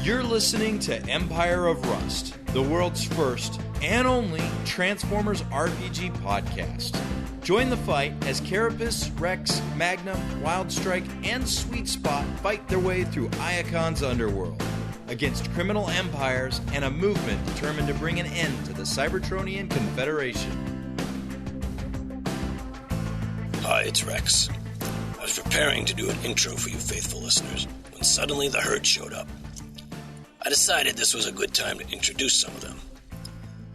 You're listening to Empire of Rust, the world's first and only Transformers RPG podcast. Join the fight as Carapace, Rex, Magnum, Wildstrike, and Sweet Spot fight their way through Iacon's underworld against criminal empires and a movement determined to bring an end to the Cybertronian Confederation. Hi, it's Rex. I was preparing to do an intro for you faithful listeners when suddenly the herd showed up. I decided this was a good time to introduce some of them.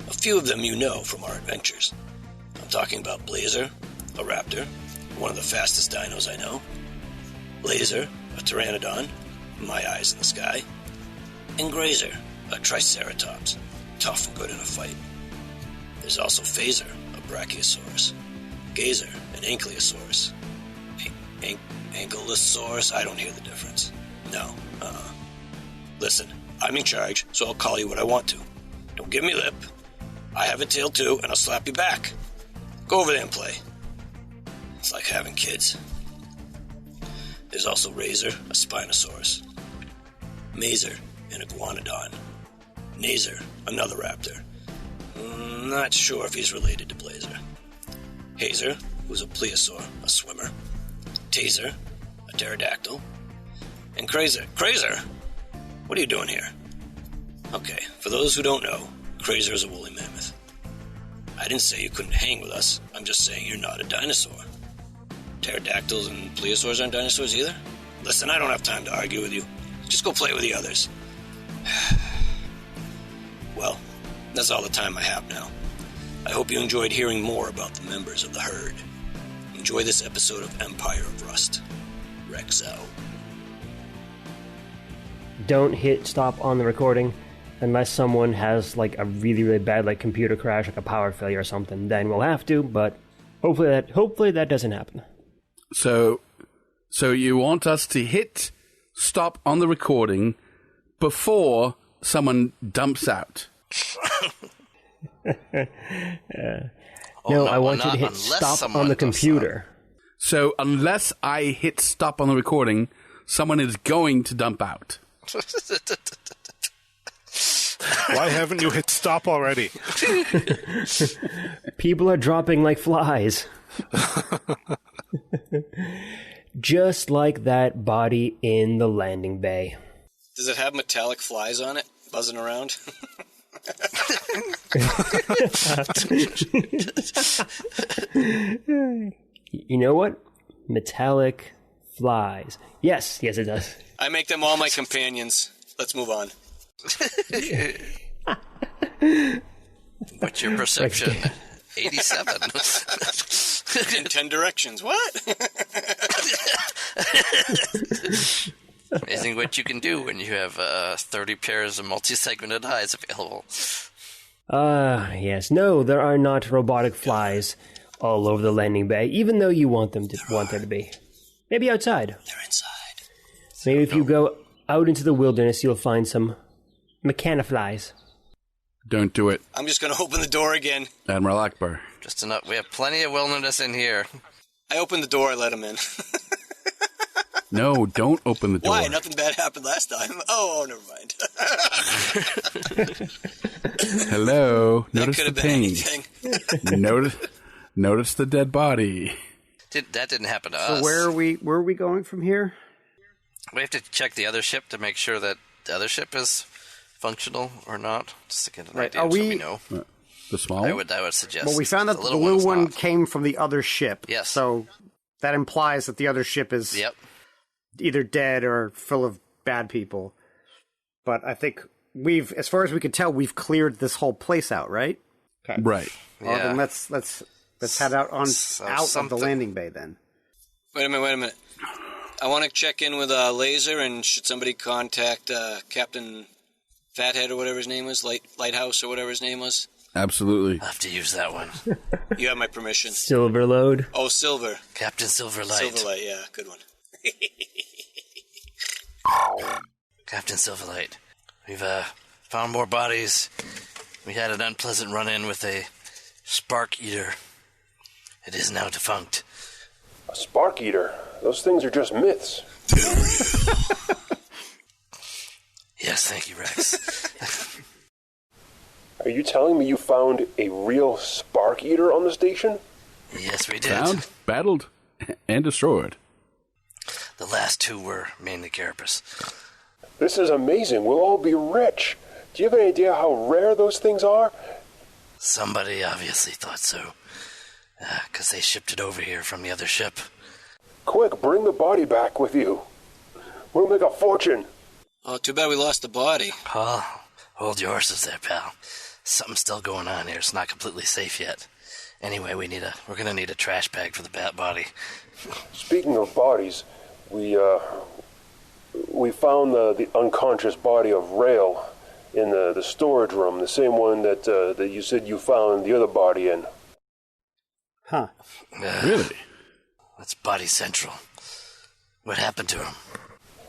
A few of them you know from our adventures. I'm talking about Blazer, a raptor, one of the fastest dinos I know. Blazer, a pteranodon, my eyes in the sky. And Grazer, a triceratops, tough and good in a fight. There's also Phaser, a brachiosaurus. Gazer, an ankylosaurus. Ankylosaurus? I don't hear the difference. No, Listen, I'm in charge, so I'll call you what I want to. Don't give me lip. I have a tail too, and I'll slap you back. Go over there and play. It's like having kids. There's also Razor, a Spinosaurus. Mazer, an iguanodon. Nazer, another raptor. Not sure if he's related to Blazer. Hazer, who's a plesiosaur, a swimmer. Taser, a pterodactyl. And Krazer. Krazer? What are you doing here? Okay, for those who don't know, Krazer is a woolly mammoth. I didn't say you couldn't hang with us. I'm just saying you're not a dinosaur. Pterodactyls and plesiosaurs aren't dinosaurs either? Listen, I don't have time to argue with you. Just go play with the others. Well, that's all the time I have now. I hope you enjoyed hearing more about the members of the herd. Enjoy this episode of Empire of Rust. Rex out. Don't hit stop on the recording unless someone has like a really, really bad like computer crash, like a power failure or something. Then we'll have to, but hopefully that doesn't happen. So you want us to hit stop on the recording before someone dumps out? No, I want you to hit stop on the computer. So unless I hit stop on the recording, someone is going to dump out. Why haven't you hit stop already? People are dropping like flies. Just like that body in the landing bay. Does it have metallic flies on it, buzzing around? You know what? Metallic flies. Yes, it does. I make them all my companions. Let's move on. What's your perception? 87. In 10 directions. What? Amazing what you can do when you have 30 pairs of multi-segmented eyes available. Yes. No, there are not robotic flies all over the landing bay, even though you want there to be. Maybe outside. They're inside. Maybe if you go out into the wilderness, you'll find some mechanoflies. Don't do it. I'm just going to open the door again. Admiral Akbar. Just enough. We have plenty of wilderness in here. I opened the door, I let him in. No, don't open the door. Why? Nothing bad happened last time. Oh, never mind. Hello. Notice could the have been pain. anything. Notice the dead body. That didn't happen to us. So where are we going from here? We have to check the other ship to make sure that the other ship is functional or not. Just to get an idea, so we know. The small I one? would suggest. Well, we found that the blue one came from the other ship. Yes. So that implies that the other ship is either dead or full of bad people. But I think as far as we can tell, we've cleared this whole place out, right? Okay. Right. Well, then let's head out of the landing bay then. Wait a minute. I want to check in with Laser, and should somebody contact Captain Fathead or whatever his name was, Lighthouse or whatever his name was? Absolutely. I'll have to use that one. You have my permission. Silverload. Oh, Silver. Captain Silverlight. Silverlight, yeah, good one. Captain Silverlight. We've found more bodies. We had an unpleasant run-in with a Sparkeater. It is now defunct. A Sparkeater? Those things are just myths. Yes, thank you, Rex. Are you telling me you found a real Sparkeater on the station? Yes, we did. Found, battled, and destroyed. The last two were mainly Carapace. This is amazing. We'll all be rich. Do you have any idea how rare those things are? Somebody obviously thought so. Because they shipped it over here from the other ship. Quick, bring the body back with you. We'll make a fortune. Oh, too bad we lost the body. Oh, hold your horses there, pal. Something's still going on here. It's not completely safe yet. Anyway, we're gonna need a trash bag for the bat body. Speaking of bodies, we found the unconscious body of Rail in the storage room, the same one that you said you found the other body in. Huh. Really? That's Body Central. What happened to him?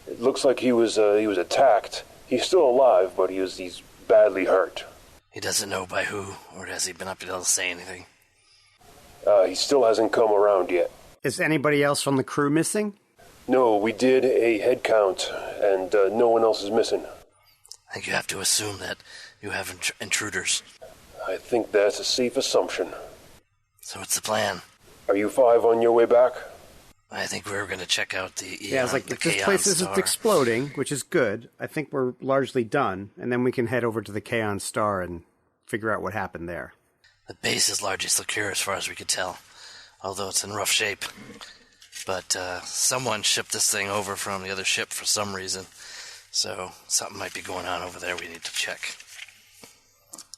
It looks like he was attacked. He's still alive, but he's badly hurt. He doesn't know by who, or has he been up to say anything? He still hasn't come around yet. Is anybody else from the crew missing? No, we did a head count, and no one else is missing. I think you have to assume that you have intruders. I think that's a safe assumption. So what's the plan? Are you five on your way back? I think we're going to check out the Yeah, it's like, if this Kaon place isn't Star. exploding, which is good, I think we're largely done, and then we can head over to the Kaon Star and figure out what happened there. The base is largely secure as far as we could tell, although it's in rough shape. But someone shipped this thing over from the other ship for some reason, so something might be going on over there we need to check.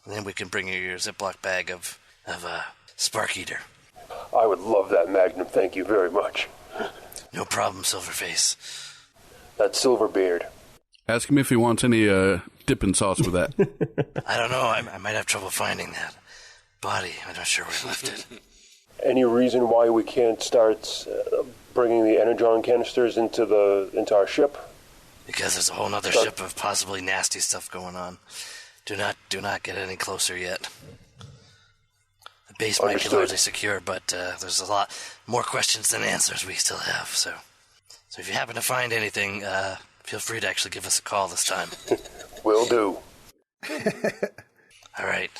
And then we can bring you your Ziploc bag of Sparkeater. I would love that, Magnum. Thank you very much. No problem, Silverface. That Silverbeard. Ask him if he wants any dipping sauce with that. I don't know. I might have trouble finding that body. I'm not sure where I left it. Any reason why we can't start bringing the Energon canisters into our ship? Because there's a whole other ship of possibly nasty stuff going on. Do not get any closer yet. The base might be largely secure, but there's a lot more questions than answers we still have. So if you happen to find anything, feel free to actually give us a call this time. Will do. All right.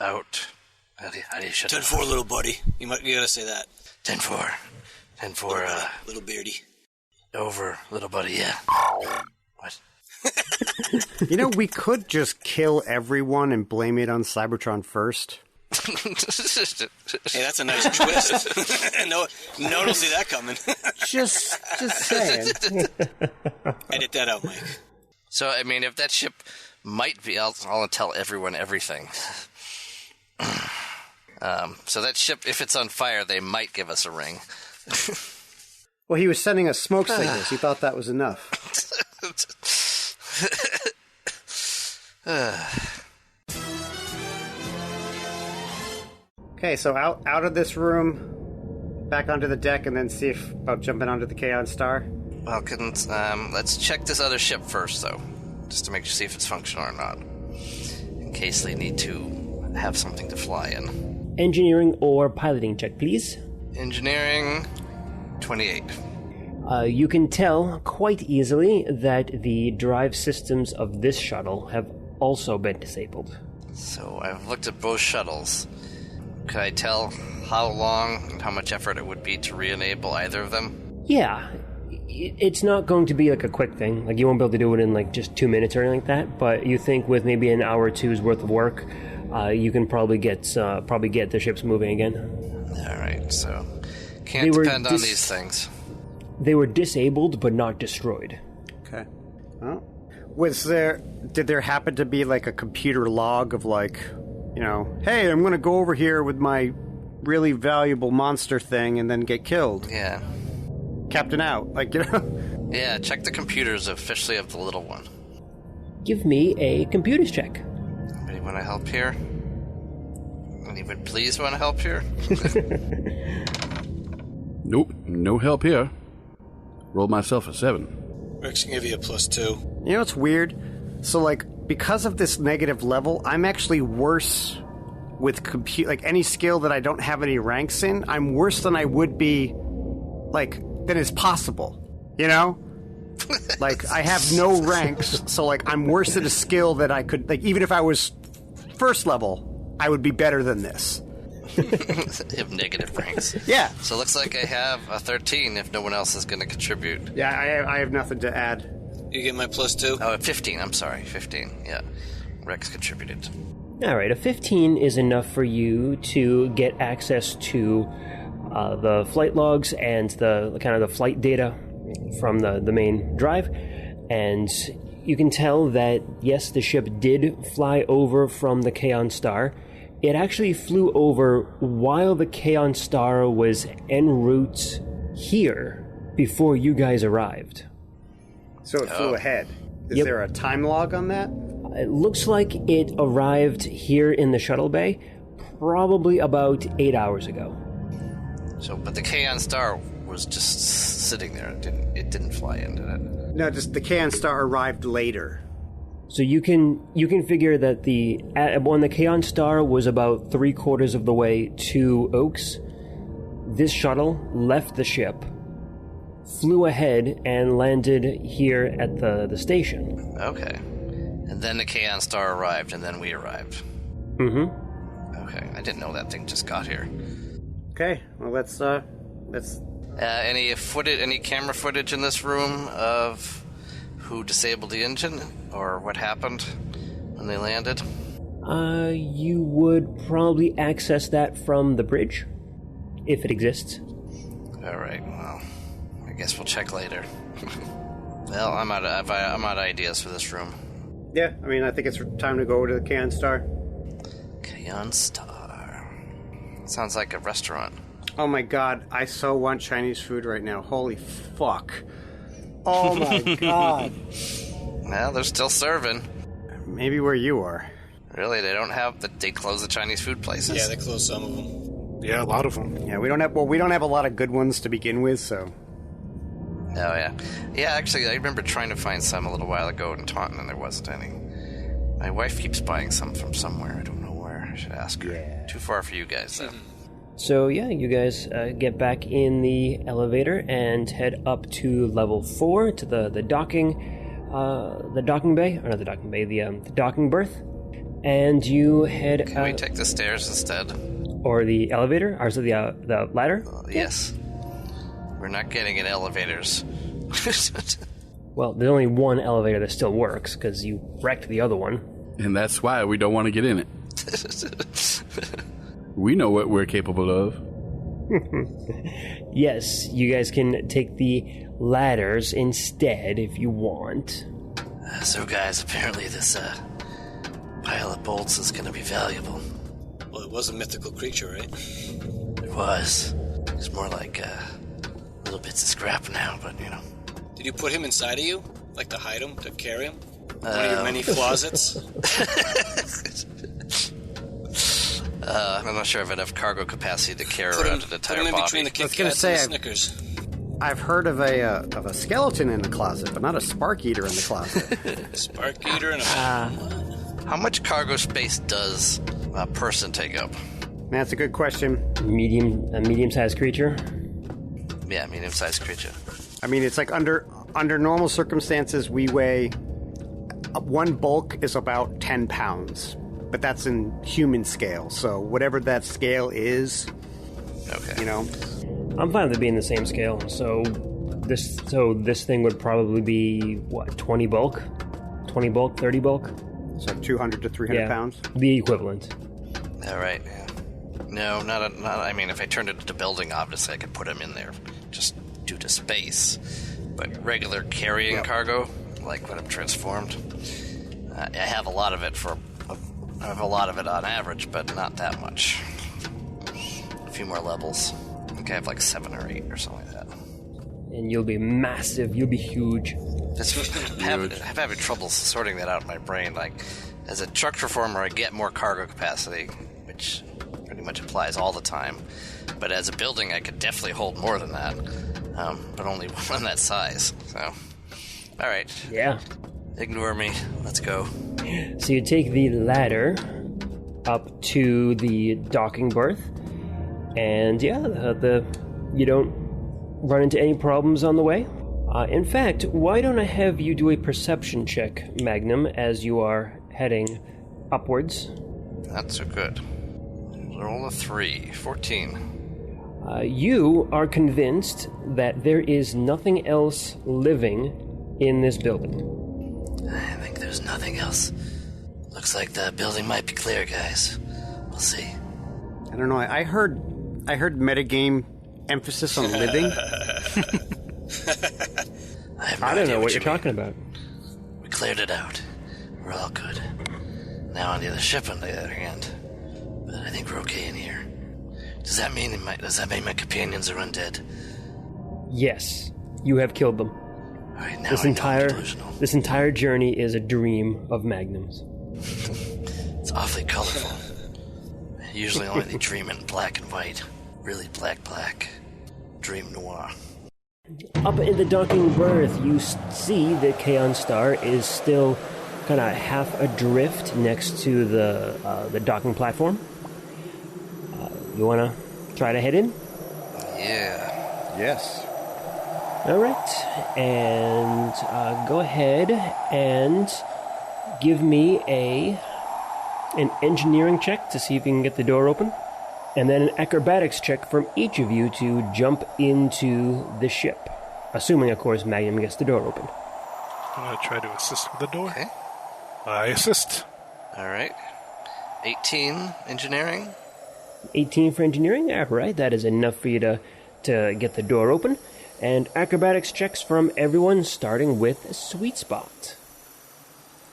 Out. How do you shut 10-4, little buddy. You gotta say that. 10-4. 10-4, little beardy. Over, little buddy, yeah. What? You know, we could just kill everyone and blame it on Cybertron first. Hey, that's a nice twist. no one will see that coming. Just saying. Edit that out, Mike. So, I mean, if that ship might be, I'll tell everyone everything. So that ship, if it's on fire, they might give us a ring. Well, he was sending us smoke signals. He thought that was enough. Okay, so out of this room, back onto the deck, and then see about jumping onto the Kaon Star. Well, let's check this other ship first, though, just to see if it's functional or not, in case they need to have something to fly in. Engineering or piloting check, please. Engineering, 28. You can tell quite easily that the drive systems of this shuttle have also been disabled. So I've looked at both shuttles. Could I tell how long and how much effort it would be to re-enable either of them? Yeah, it's not going to be like a quick thing. Like, you won't be able to do it in like just 2 minutes or anything like that. But you think with maybe an hour or two's worth of work, you can probably get the ships moving again. All right, so can't depend on these things. They were disabled but not destroyed. Okay. Well, did there happen to be like a computer log of like, hey, I'm going to go over here with my really valuable monster thing and then get killed? Yeah. Captain out, Yeah, check the computers, especially of the little one. Give me a computers check. Anybody want to help here? Anyone please want to help here? Nope, no help here. Rolled myself a 7. Rex can give you a +2. You know what's weird? So, because of this negative level, I'm actually worse with any skill that I don't have any ranks in. I'm worse than I would be, than is possible. Like, I have no ranks, so, like, I'm worse at a skill that I could... Like, even if I was first level, I would be better than this. You have negative ranks. Yeah. So it looks like I have a 13 if no one else is going to contribute. Yeah, I have nothing to add. You get my +2? Oh, 15, I'm sorry, 15, yeah. Rex contributed. All right, a 15 is enough for you to get access to the flight logs and the kind of the flight data from the main drive, and you can tell that, yes, the ship did fly over from the Kaon Star. It actually flew over while the Kaon Star was en route here before you guys arrived. So it flew ahead. Is there a time log on that? It looks like it arrived here in the shuttle bay probably about 8 hours ago. So, but the Kaon Star was just sitting there. It didn't fly in, did it? No, just the Kaon Star arrived later. So you can figure that when the Kaon Star was about 3/4 of the way to Oaks, this shuttle left the ship, flew ahead, and landed here at the station. Okay. And then the Kaon Star arrived, and then we arrived. Mm-hmm. Okay, I didn't know that thing just got here. Okay, well, let's Any camera footage in this room of who disabled the engine or what happened when they landed? You would probably access that from the bridge, if it exists. All right. Well, I guess we'll check later. Well, I'm out of ideas for this room. Yeah, I mean, I think it's time to go over to the Kaon Star. Kaon Star. Sounds like a restaurant. Oh my god, I so want Chinese food right now. Holy fuck. Oh my god. Well, they're still serving. Maybe where you are. Really? They close the Chinese food places? Yeah, they closed some of them. Yeah, a lot of them. Yeah, we don't have a lot of good ones to begin with, so... Oh, yeah. Yeah, actually, I remember trying to find some a little while ago in Taunton, and there wasn't any. My wife keeps buying some from somewhere. I don't know where. I should ask her. Yeah. Too far for you guys, though. So, yeah, you guys get back in the elevator and head up to level 4 to the docking bay, or not the docking bay, the docking berth. And you head... Can we take the stairs instead? Or the elevator? Or is it the ladder? Yes. We're not getting in elevators. Well, there's only one elevator that still works, because you wrecked the other one. And that's why we don't want to get in it. We know what we're capable of. Yes, you guys can take the ladders instead if you want. So, guys, apparently this pile of bolts is going to be valuable. Well, it was a mythical creature, right? It was. It's more like little bits of scrap now, but, you know. Did you put him inside of you? Like to hide him? To carry him? One of your many closets? I'm not sure I have enough cargo capacity to carry around an entire put him in body. between the Kit Kats and the Snickers. I've heard of a skeleton in the closet, but not a Sparkeater in the closet. Sparkeater and a... How much cargo space does a person take up? That's a good question. A medium-sized creature? Yeah, medium-sized creature. I mean, it's like under normal circumstances, we weigh... One bulk is about 10 pounds. But that's in human scale, so whatever that scale is, okay. You know. I'm fine with it being the same scale. So this thing would probably be what, 20 bulk, 30 bulk. So 200 to 300 pounds. The equivalent. All right. Yeah. No, not. I mean, if I turned it into building, obviously I could put them in there, just due to space. But regular carrying cargo, like when I'm transformed, I have a lot of it I have a lot of it on average, but not that much. A few more levels. I think I have like 7 or 8 or something like that. And you'll be massive. You'll be huge. I'm having trouble sorting that out in my brain. Like, as a truck performer, I get more cargo capacity, which pretty much applies all the time. But as a building, I could definitely hold more than that, but only one that size. So, all right. Yeah. Ignore me. Let's go. So you take the ladder up to the docking berth, and yeah, you don't run into any problems on the way. In fact, why don't I have you do a perception check, Magnum, as you are heading upwards? That's so good. Roll a 3. 14. You are convinced that there is nothing else living in this building. I think there's nothing else. Looks like the building might be clear, guys. We'll see. I don't know. I heard metagame emphasis on living. I don't know what you're talking about. We cleared it out. We're all good. Now on the other ship, on the other hand. But I think we're okay in here. Does that mean my companions are undead? Yes, you have killed them. All right, now This entire journey is a dream of Magnum's. It's awfully colorful. Usually only they dream in black and white. Really black. Dream noir. Up in the docking berth, you see that Kaon Star is still kind of half adrift next to the docking platform. You want to try to head in? Yeah. Yes. All right. And go ahead and give me an engineering check to see if you can get the door open. And then an acrobatics check from each of you to jump into the ship. Assuming, of course, Magnum gets the door open. I'm going to try to assist with the door. Okay. I assist. All right. 18 engineering. 18 for engineering. All right, that is enough for you to get the door open. And acrobatics checks from everyone, starting with Sweet Spot.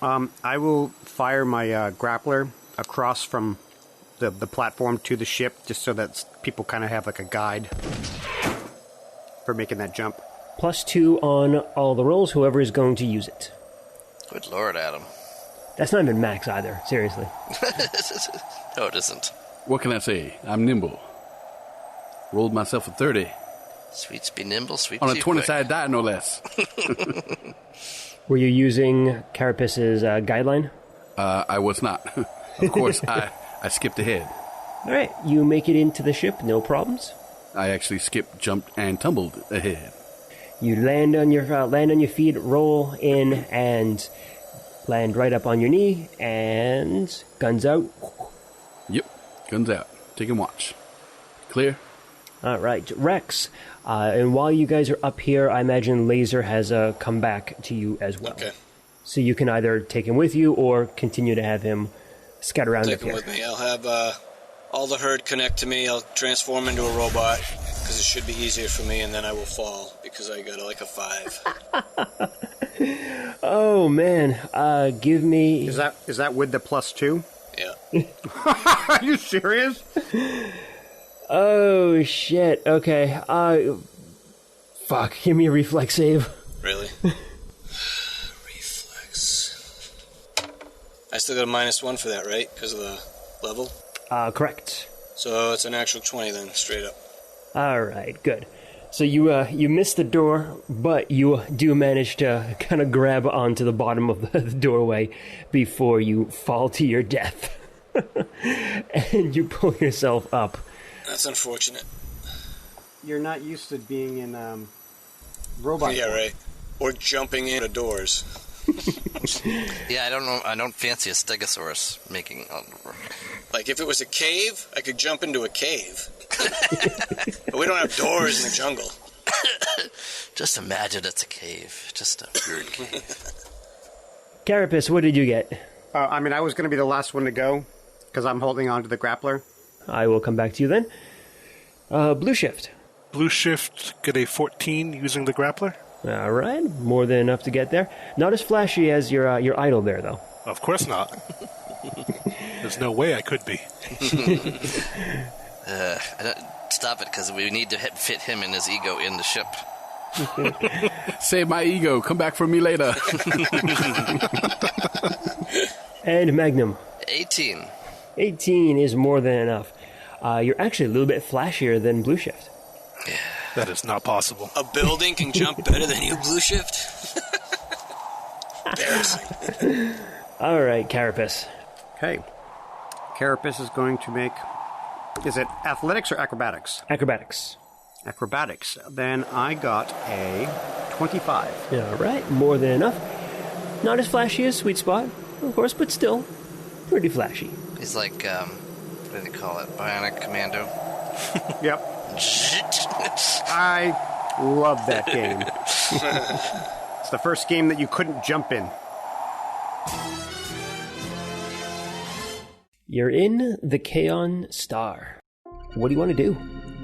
I will fire my grappler across from the platform to the ship, just so that people kind of have like a guide for making that jump. +2 on all the rolls, whoever is going to use it. Good Lord, Adam. That's not even max either, seriously. No, it isn't. What can I say? I'm nimble. Rolled myself a 30. Sweets be nimble, sweets On a be 20-sided die, no less. Were you using Carapus's guideline? I was not. Of course, I skipped ahead. All right, you make it into the ship, no problems. I actually skipped, jumped, and tumbled ahead. You land on your feet, roll in, and land right up on your knee, and guns out. Yep, guns out. Take and watch. Clear? All right, Rex. And while you guys are up here, I imagine Laser has come back to you as well. Okay. So you can either take him with you or continue to have him scatter around Take him with me. I'll have all the herd connect to me. I'll transform into a robot because it should be easier for me, and then I will fall because I got like a 5. Oh man, give me. Is that with the +2? Yeah. Are you serious? Oh shit. Okay. Fuck. Give me a reflex save. Really? Reflex. I still got a -1 for that, right? Because of the level? Correct. So it's an actual 20 then, straight up. All right. Good. So you miss the door, but you do manage to kind of grab onto the bottom of the doorway before you fall to your death, and you pull yourself up. That's unfortunate. You're not used to being in robot. Yeah, right. Or jumping into doors. Yeah, I don't know. I don't fancy a Stegosaurus making. Like if it was a cave, I could jump into a cave. But we don't have doors in the jungle. Just imagine it's a cave. Just a weird cave. Carapus, what did you get? I mean, I was going to be the last one to go because I'm holding on to the grappler. I will come back to you then. Blue Shift. Blue Shift get a 14 using the grappler. All right, more than enough to get there. Not as flashy as your idol there, though. Of course not. There's no way I could be. Stop it, because we need to fit him and his ego in the ship. Save my ego. Come back for me later. And Magnum. 18. 18 is more than enough. You're actually a little bit flashier than Blue Shift. Yeah. That is not possible. A building can jump better than you, Blue Shift? Embarrassing. All right, Carapus. Okay. Carapus is going to make... Is it athletics or acrobatics? Acrobatics. Acrobatics. Then I got a 25. All right, more than enough. Not as flashy as Sweet Spot, of course, but still pretty flashy. He's like, what do they call it? Bionic Commando? Yep. I love that game. It's the first game that you couldn't jump in. You're in the Kaon Star. What do you want to do?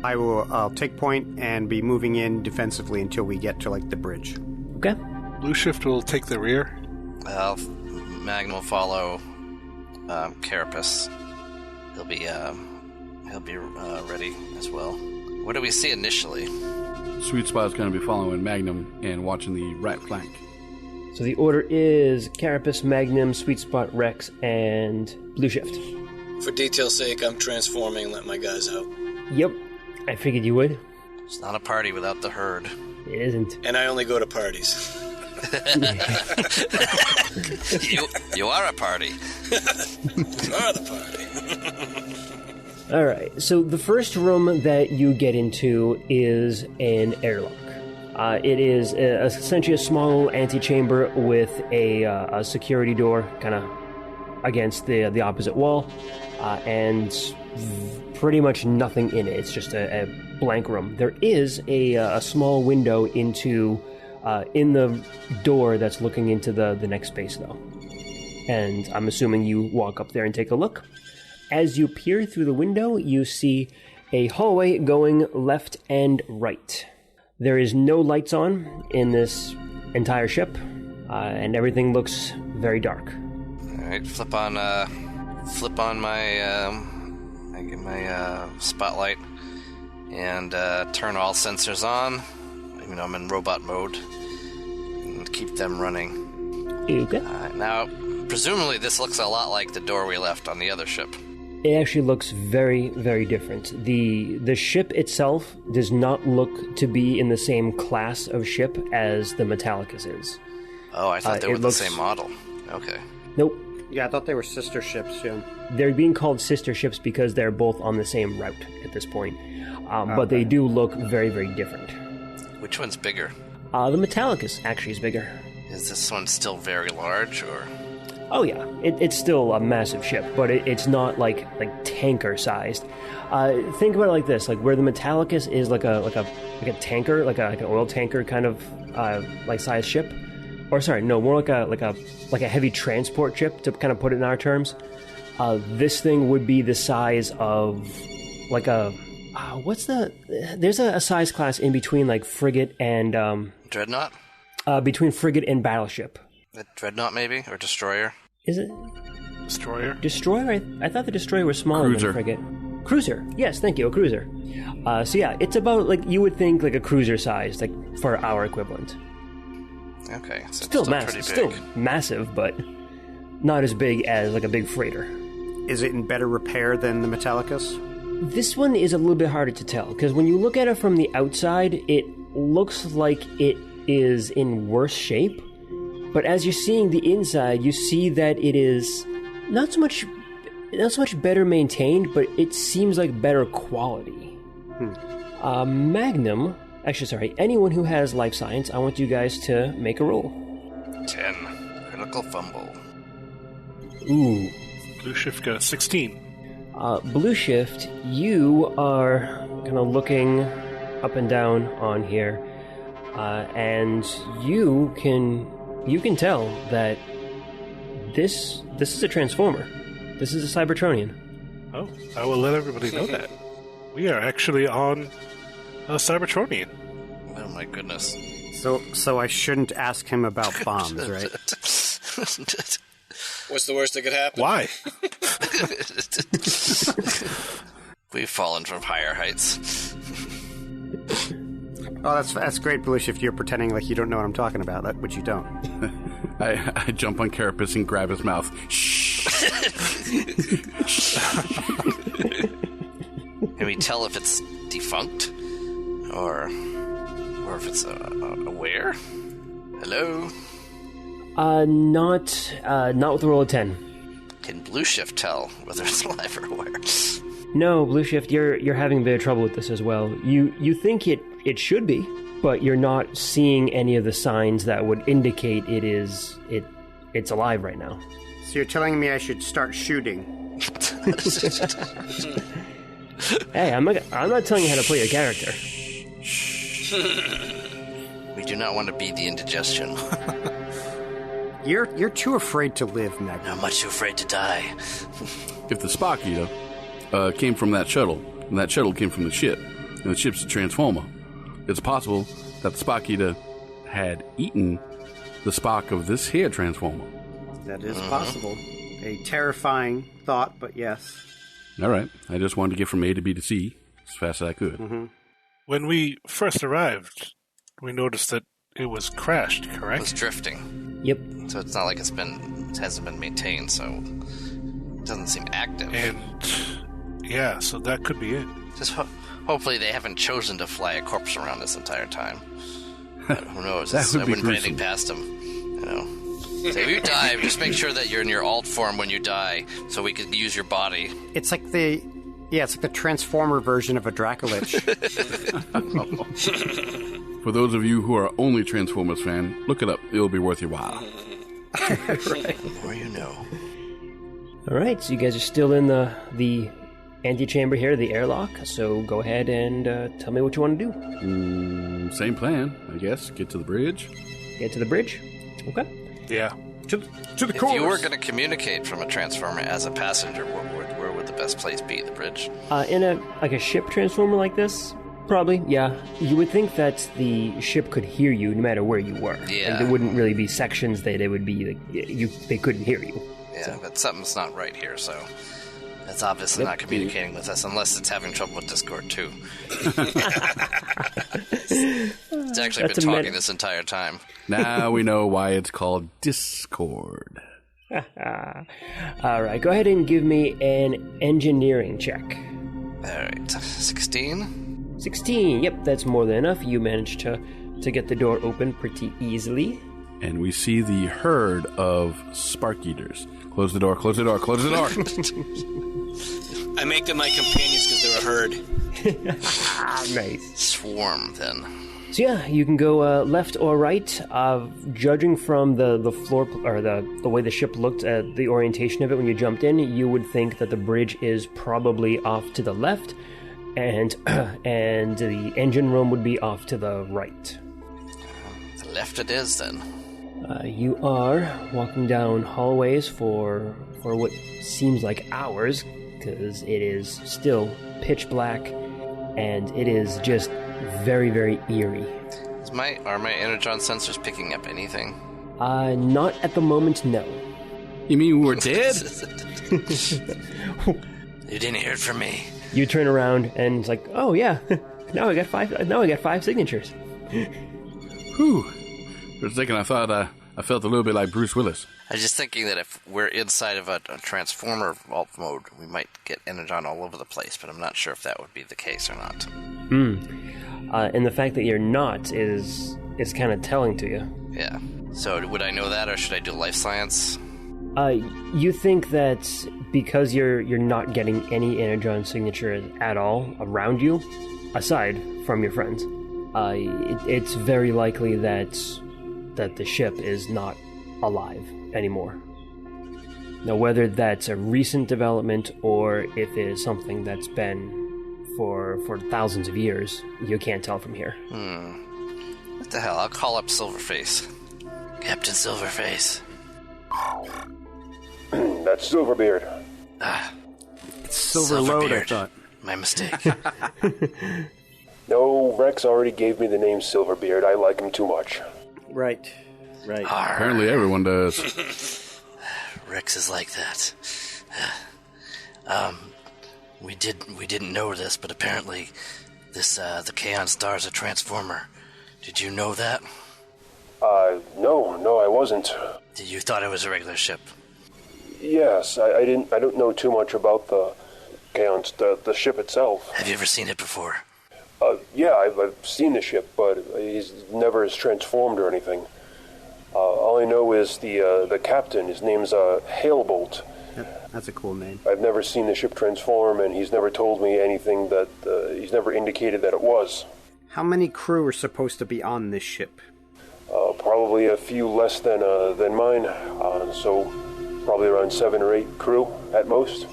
I'll take point and be moving in defensively until we get to, like, the bridge. Okay. Blue Shift will take the rear. Magnum will follow Carapace. He'll be ready as well. What do we see initially? Sweet Spot's going to be following Magnum and watching the right flank. So the order is Carapace, Magnum, Sweet Spot, Rex, and Blue Shift. For detail's sake, I'm transforming and let my guys out. Yep, I figured you would. It's not a party without the herd. It isn't. And I only go to parties. You are a party. You are the party. All right, so the first room that you get into is an airlock. It is essentially a small antechamber with a security door kind of against the opposite wall, and pretty much nothing in it. It's just a blank room. There is a small window into in the door that's looking into the next space, though. And I'm assuming you walk up there and take a look. As you peer through the window, you see a hallway going left and right. There is no lights on in this entire ship, and everything looks very dark. All right, flip on my I get my spotlight and turn all sensors on. Even though I'm in robot mode, and keep them running. Okay. Now, presumably, this looks a lot like the door we left on the other ship. It actually looks very, very different. The ship itself does not look to be in the same class of ship as the Metallicus is. Oh, I thought they were the same model. Okay. Nope. Yeah, I thought they were sister ships, yeah. They're being called sister ships because they're both on the same route at this point. But they do look very, very different. Which one's bigger? The Metallicus actually is bigger. Is this one still very large, or...? Oh yeah, it's still a massive ship, but it's not like tanker sized. Think about it like this: like where the Metallicus is like a tanker, like an oil tanker kind of like size ship, or sorry, no, more like a heavy transport ship to kind of put it in our terms. This thing would be the size of like a there's a size class in between like frigate and Dreadnought. Between frigate and battleship. A Dreadnought, maybe? Or Destroyer? Is it? Destroyer? Destroyer? I thought the Destroyer was smaller Cruiser. than frigate. Cruiser. Yes, thank you, a cruiser. So yeah, it's about, like, you would think, like, a cruiser size, like, for our equivalent. Okay. So Still pretty massive. big. Still massive, but not as big as, like, a big freighter. Is it in better repair than the Metallicus? This one is a little bit harder to tell, because when you look at it from the outside, it looks like it is in worse shape. But as you're seeing the inside, you see that it is not so much better maintained, but it seems like better quality. Magnum, actually, sorry, anyone who has life science, I want you guys to make a roll. 10. Critical fumble. Ooh. Blue Shift got a 16. Blue Shift, you are kind of looking up and down on here, and you can tell that this is a Transformer. This is a Cybertronian. Oh, I will let everybody know that. We are actually on a Cybertronian. Oh my goodness. So I shouldn't ask him about bombs, right? What's the worst that could happen? Why? We've fallen from higher heights. Oh, that's great, Blue Shift. You're pretending like you don't know what I'm talking about, which you don't. I jump on Carapace and grab his mouth. Shh. Can we tell if it's defunct? Or if it's aware? Hello? Not with a roll of 10. Can Blue Shift tell whether it's alive or aware? No, Blue Shift, you're having a bit of trouble with this as well. You think it should be, but you're not seeing any of the signs that would indicate it's alive right now. So you're telling me I should start shooting? Hey, I'm not telling you how to play your character. We do not want to be the indigestion. You're too afraid to live, Meg. I'm much too afraid to die. If the Sparkeater came from that shuttle, and that shuttle came from the ship, and the ship's a transformer, it's possible that the Sparkeater had eaten the spark of this here transformer. That is possible. A terrifying thought, but yes. All right. I just wanted to get from A to B to C as fast as I could. Mm-hmm. When we first arrived, we noticed that it was crashed, correct? It was drifting. Yep. So it's not like it hasn't been maintained, so it doesn't seem active. And yeah, so that could be it. Just hopefully they haven't chosen to fly a corpse around this entire time. Who knows? That would I be wouldn't put gruesome. anything past them. You know. So if you die, just make sure that you're in your alt form when you die, so we can use your body. It's like the Transformer version of a Dracolich. For those of you who are only Transformers fan, look it up. It'll be worth your while. Right. The more you know. All right, so you guys are still in the antechamber here, the airlock. So go ahead and tell me what you want to do. Same plan, I guess. Get to the bridge. Get to the bridge. Okay. Yeah. to the If course. you were going to communicate from a transformer as a passenger, where would the best place be? The bridge? In a ship transformer like this, probably, yeah. You would think that the ship could hear you no matter where you were. Yeah. Like, there wouldn't really be sections that it would be like they couldn't hear you. Yeah, but something's not right here, so it's obviously not communicating with us unless it's having trouble with Discord too. It's actually That's been a talking this entire time. Now we know why it's called Discord. All right, go ahead and give me an engineering check. All right, 16. 16. Yep, that's more than enough. You managed to get the door open pretty easily. And we see the herd of Sparkeaters. Close the door, close the door, close the door. I make them my companions because they're a herd. Nice. Swarm, then. So yeah, you can go left or right. Judging from the floor or the way the ship looked at the orientation of it when you jumped in, you would think that the bridge is probably off to the left, and and the engine room would be off to the right. The left it is, then. You are walking down hallways for what seems like hours, because it is still pitch black, and it is just very, very eerie. Are my energon sensors picking up anything? Not at the moment, no. You mean we're dead? You didn't hear it from me. You turn around and it's like, oh yeah, now I got five signatures. Whew. For a second I thought I felt a little bit like Bruce Willis. I was just thinking that if we're inside of a transformer vault mode, we might get energon all over the place, but I'm not sure if that would be the case or not. And the fact that you're not is kind of telling to you. Yeah. So would I know that, or should I do life science? You think that because you're not getting any energon signature at all around you, aside from your friends, it's very likely that the ship is not alive anymore. Now, whether that's a recent development or if it is something that's been for thousands of years, you can't tell from here. What the hell? I'll call up Silverface. Captain Silverface. That's Silverbeard. It's Silver Load, I Silverbeard. thought. My mistake. No, Rex already gave me the name Silverbeard. I like him too much. Right. Apparently everyone does. Rex is like that. We didn't know this, but apparently this the Kaon Star is a transformer. Did you know that? No, I wasn't. You thought it was a regular ship? Yes, I don't know too much about the Kaon, the ship itself. Have you ever seen it before? Yeah, I've seen the ship, but he's never has transformed or anything. All I know is the captain. His name's Hailbolt. That's a cool name. I've never seen the ship transform, and he's never told me anything that he's never indicated that it was. How many crew are supposed to be on this ship? Probably a few less than mine, so probably around 7 or 8 crew at most.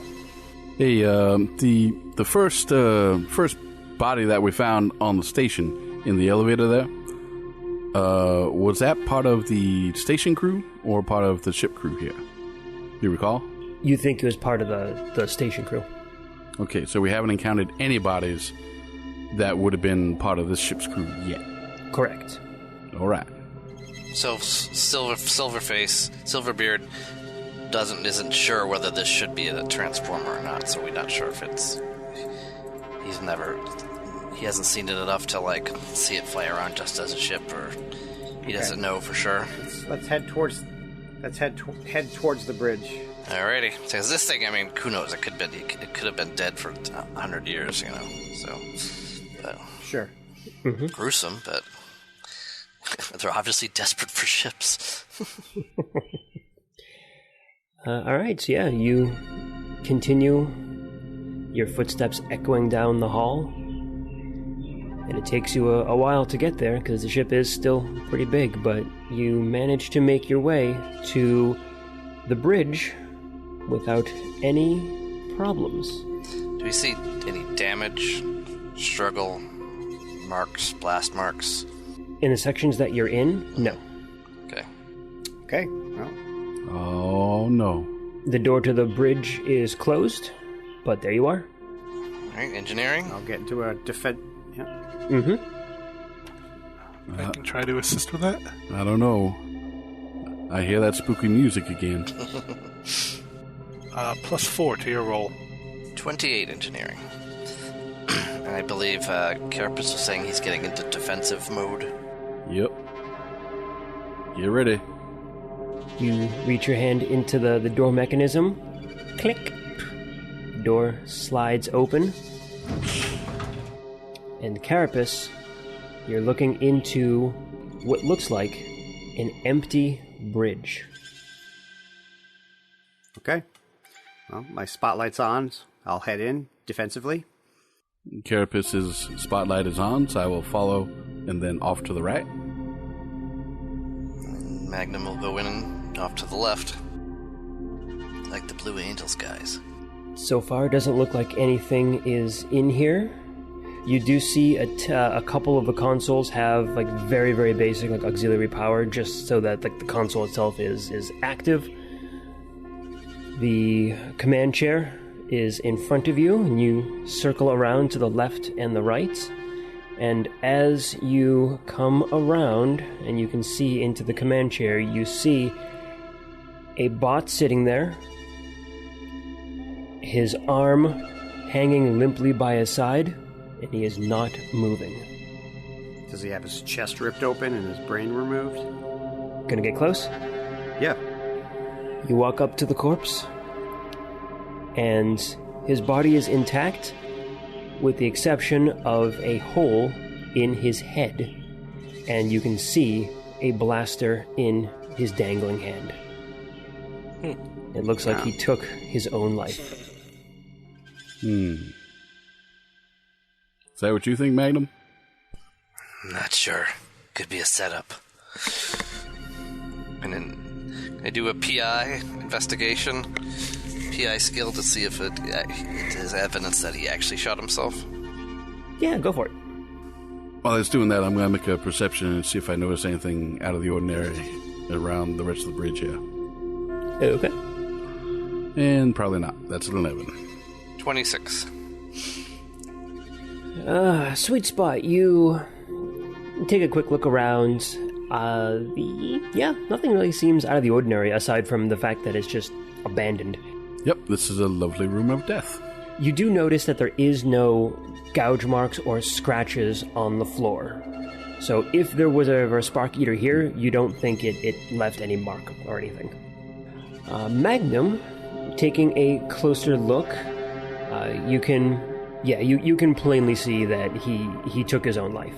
Hey, the first body that we found on the station in the elevator there, was that part of the station crew or part of the ship crew here? Do you recall? You think it was part of the station crew. Okay, so we haven't encountered any bodies that would have been part of this ship's crew yet. Correct. All right. So Silverbeard isn't sure whether this should be a transformer or not, so we're not sure if he hasn't seen it enough to see it fly around just as a ship, or he doesn't know for sure. Let's head towards the bridge. Alrighty, because this thing, who knows? It could have been dead for 100 years, So, sure, gruesome, but they're obviously desperate for ships. All right, so yeah, you continue, your footsteps echoing down the hall, and it takes you a while to get there because the ship is still pretty big, but you manage to make your way to the bridge without any problems. Do we see any damage, struggle, marks, blast marks? In the sections that you're in, no. Okay, well. Oh, no. The door to the bridge is closed, but there you are. All right, engineering. I'll get into a defense. Yeah. Mm-hmm. I can try to assist with that. I don't know. I hear that spooky music again. +4 to your roll. 28 engineering. And I believe Carapace was saying he's getting into defensive mode. Yep. Get ready. You reach your hand into the door mechanism. Click. Door slides open. And Carapace, you're looking into what looks like an empty bridge. Okay. Well, my spotlight's on. I'll head in defensively. Carapace's spotlight is on, so I will follow and then off to the right. Magnum will go in and off to the left. Like the Blue Angels guys. So far, it doesn't look like anything is in here. You do see a couple of the consoles have very, very basic auxiliary power, just so that the console itself is active. The command chair is in front of you, and you circle around to the left and the right. And as you come around and you can see into the command chair, you see a bot sitting there, his arm hanging limply by his side, and he is not moving. Does he have his chest ripped open and his brain removed? Gonna get close? Yeah. You walk up to the corpse, and his body is intact, with the exception of a hole in his head, and you can see a blaster in his dangling hand. It looks like he took his own life. Is that what you think, Magnum? Not sure. Could be a setup. And then I do a PI investigation, PI skill, to see if it is evidence that he actually shot himself. Yeah, go for it. While I was doing that, I'm going to make a perception and see if I notice anything out of the ordinary around the rest of the bridge here. Okay. And probably not. That's an 11. 26. Sweet spot. You take a quick look around. Nothing really seems out of the ordinary, aside from the fact that it's just abandoned. Yep, this is a lovely room of death. You do notice that there is no gouge marks or scratches on the floor. So if there was a Sparkeater here, you don't think it left any mark or anything. Magnum, taking a closer look, you can plainly see that he took his own life.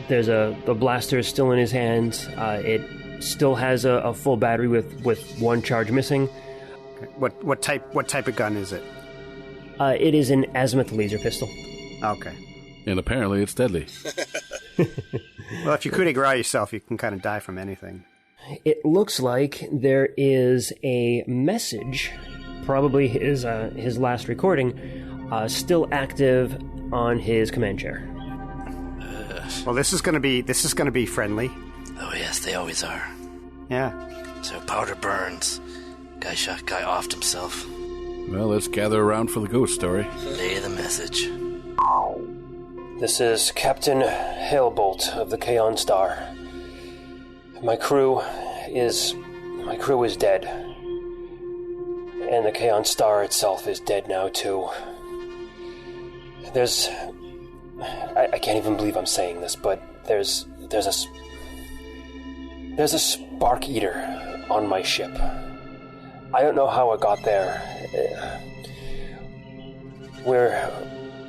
There's the blaster is still in his hand. It still has a full battery with one charge missing. Okay. What type of gun is it? It is an azimuth laser pistol. Okay. And apparently it's deadly. Well, if you coup de grace yourself, you can kind of die from anything. It looks like there is a message, probably his last recording, still active on his command chair. Well, this is going to be friendly. Oh yes, they always are. Yeah. So powder burns. Guy offed himself. Well, let's gather around for the ghost story. Lay the message. This is Captain Hailbolt of the Kaon Star. My crew is dead. And the Kaon Star itself is dead now, too. I can't even believe I'm saying this, but there's a Sparkeater on my ship. I don't know how it got there.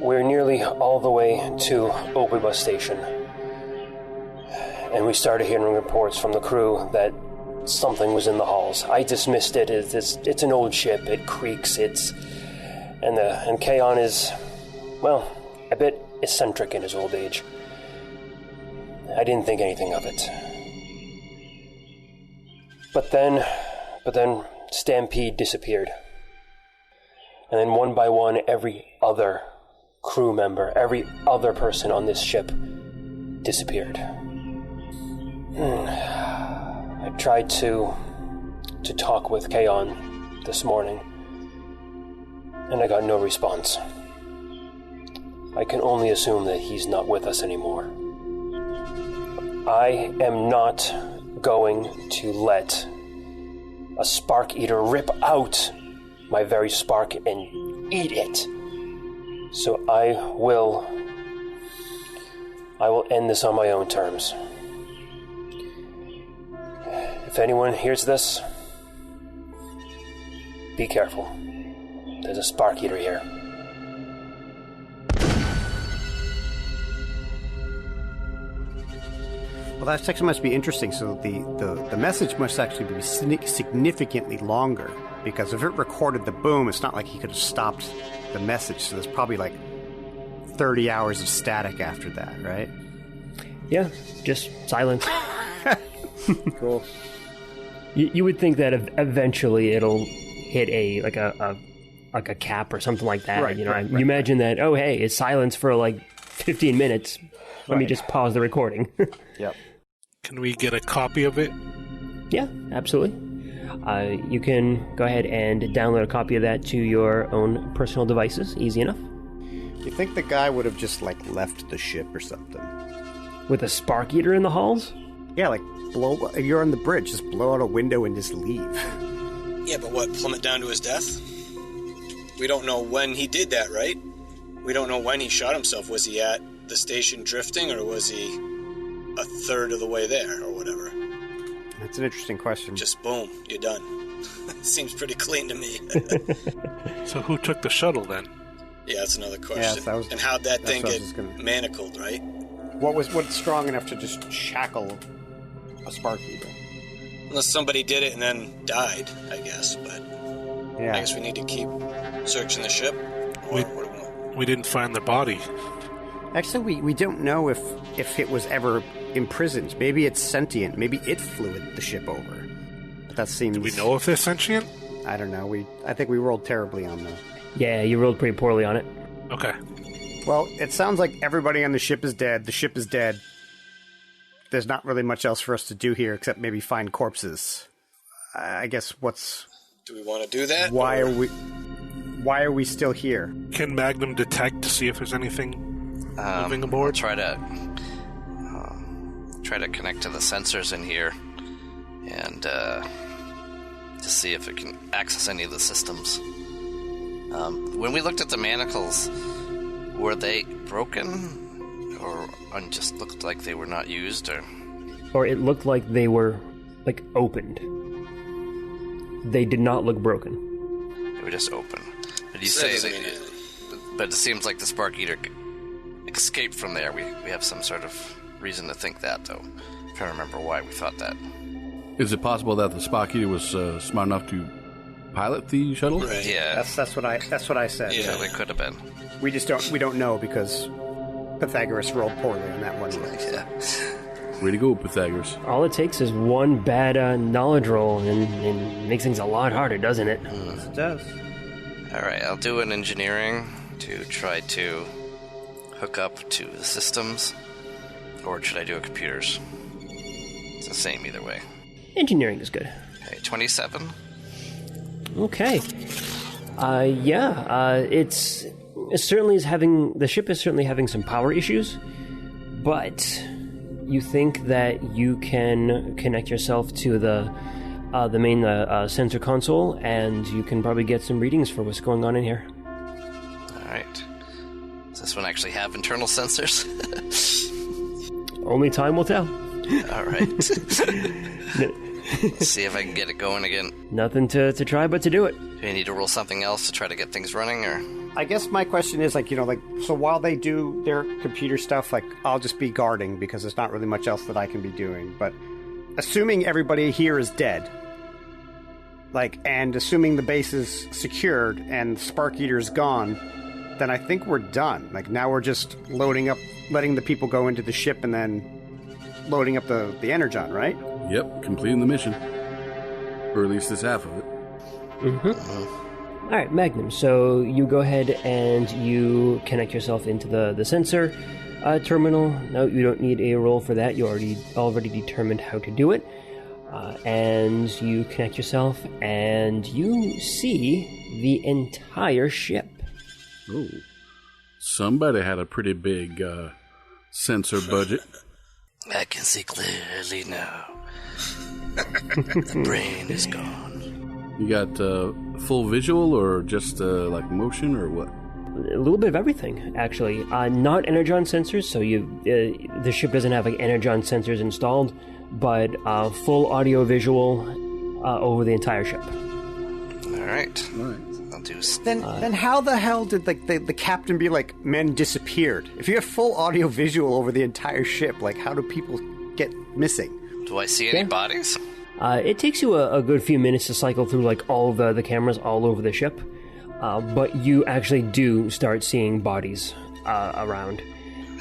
We're nearly all the way to Opibus Station. And we started hearing reports from the crew that something was in the halls. I dismissed it. It's an old ship. It creaks. And Kaon is, well, a bit eccentric in his old age. I didn't think anything of it. But then Stampede disappeared. And then one by one, every other crew member, every other person on this ship disappeared. I tried to talk with Kaon this morning, and I got no response. I can only assume that he's not with us anymore. I am not going to let a Sparkeater rip out my very spark and eat it. So I will end this on my own terms. If anyone hears this, be careful. There's a Sparkeater here. Well, that actually must be interesting. So the message must actually be significantly longer, because if it recorded the boom, it's not like he could have stopped the message. So there's probably like 30 hours of static after that, right? Yeah, just silence. Cool. You would think that eventually it'll hit a cap or something like that. Right, you right. imagine that. Oh, hey, it's silence for like 15 minutes. Let me just pause the recording. Yep. Can we get a copy of it? Yeah, absolutely. You can go ahead and download a copy of that to your own personal devices. Easy enough. You think the guy would have just like left the ship or something? With a Sparkeater in the halls? Yeah, like if you're on the bridge, just blow out a window and just leave. Yeah, but what, plummet down to his death? We don't know when he did that, right? We don't know when he shot himself. Was he at the station drifting, or was he a third of the way there, or whatever? That's an interesting question. Just boom, you're done. Seems pretty clean to me. So who took the shuttle then? Yeah, that's another question. Yeah, and how'd that thing get gonna... manacled, right? What's strong enough to just shackle a Sparkeater? Unless somebody did it and then died, I guess. But yeah. I guess we need to keep searching the ship. We didn't find the body. Actually, we don't know if it was ever imprisoned. Maybe it's sentient. Maybe it flew the ship over. But that seems... Do we know if they're sentient? I don't know. I think we rolled terribly on that. Yeah, you rolled pretty poorly on it. Okay. Well, it sounds like everybody on the ship is dead. The ship is dead. There's not really much else for us to do here except maybe find corpses. I guess Do we want to do that? Why are we still here? Can Magnum detect to see if there's anything moving aboard? I'll try to connect to the sensors in here and to see if it can access any of the systems. When we looked at the manacles, were they broken, or just looked like they were not used, or it looked like they were like opened? They did not look broken. They were just open. But you So say that doesn't that, mean anything. but it seems like the Sparkeater escaped from there. We have some sort of reason to think that, though. I'm trying to remember why we thought that. Is it possible that the Sparkeater was smart enough to pilot the shuttle? Right. Yeah, That's what I said. Yeah. so they could have been. We don't know because Pythagoras rolled poorly on that one. Yeah. Way to go, Pythagoras. All it takes is one bad knowledge roll and makes things a lot harder, doesn't it? Yes, it does. All right, I'll do an engineering to try to hook up to the systems, or should I do a computers? It's the same either way. Engineering is good. Okay, 27. Okay. It certainly is the ship is certainly having some power issues, but you think that you can connect yourself to the main sensor console, and you can probably get some readings for what's going on in here. All right. Does this one actually have internal sensors? Only time will tell. All right. Let's see if I can get it going again. Nothing to try but to do it. Do you need to roll something else to try to get things running, or? I guess my question is, so while they do their computer stuff, I'll just be guarding because there's not really much else that I can be doing. But assuming everybody here is dead, and assuming the base is secured and Sparkeater's gone, then I think we're done. Now we're just loading up, letting the people go into the ship and then loading up the Energon, right? Yep, completing the mission. Or at least this half of it. Mm-hmm. All right, Magnum, so you go ahead and you connect yourself into the sensor terminal. No, you don't need a roll for that. You already determined how to do it. And you connect yourself, and you see the entire ship. Oh. Somebody had a pretty big sensor budget. I can see clearly now. The brain is gone. You got full visual or just motion or what? A little bit of everything, actually. Not Energon sensors, so the ship doesn't have Energon sensors installed, but full audio visual over the entire ship. All right. I'll do. Then how the hell did the captain be men disappeared? If you have full audio visual over the entire ship, how do people get missing? Do I see any bodies? It takes you a good few minutes to cycle through all the cameras all over the ship, but you actually do start seeing bodies around.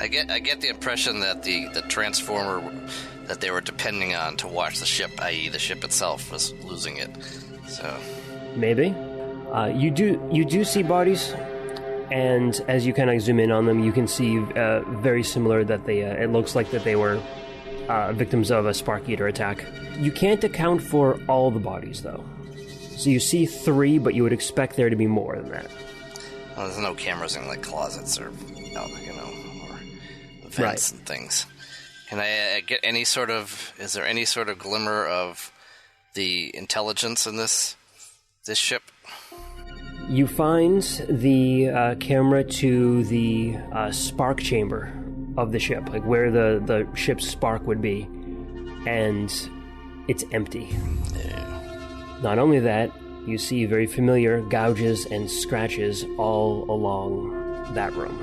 I get the impression that the transformer that they were depending on to watch the ship, i.e. the ship itself, was losing it. So maybe you do see bodies, and as you kind of zoom in on them, you can see very similar that they it looks like that they were victims of a Sparkeater attack. You can't account for all the bodies, though. So you see 3, but you would expect there to be more than that. Well, there's no cameras in closets or vents right. And things. Can I get any sort of? Is there any sort of glimmer of the intelligence in this ship? You find the camera to the spark chamber of the ship, where the ship's spark would be, and it's empty. Yeah. Not only that, you see very familiar gouges and scratches all along that room.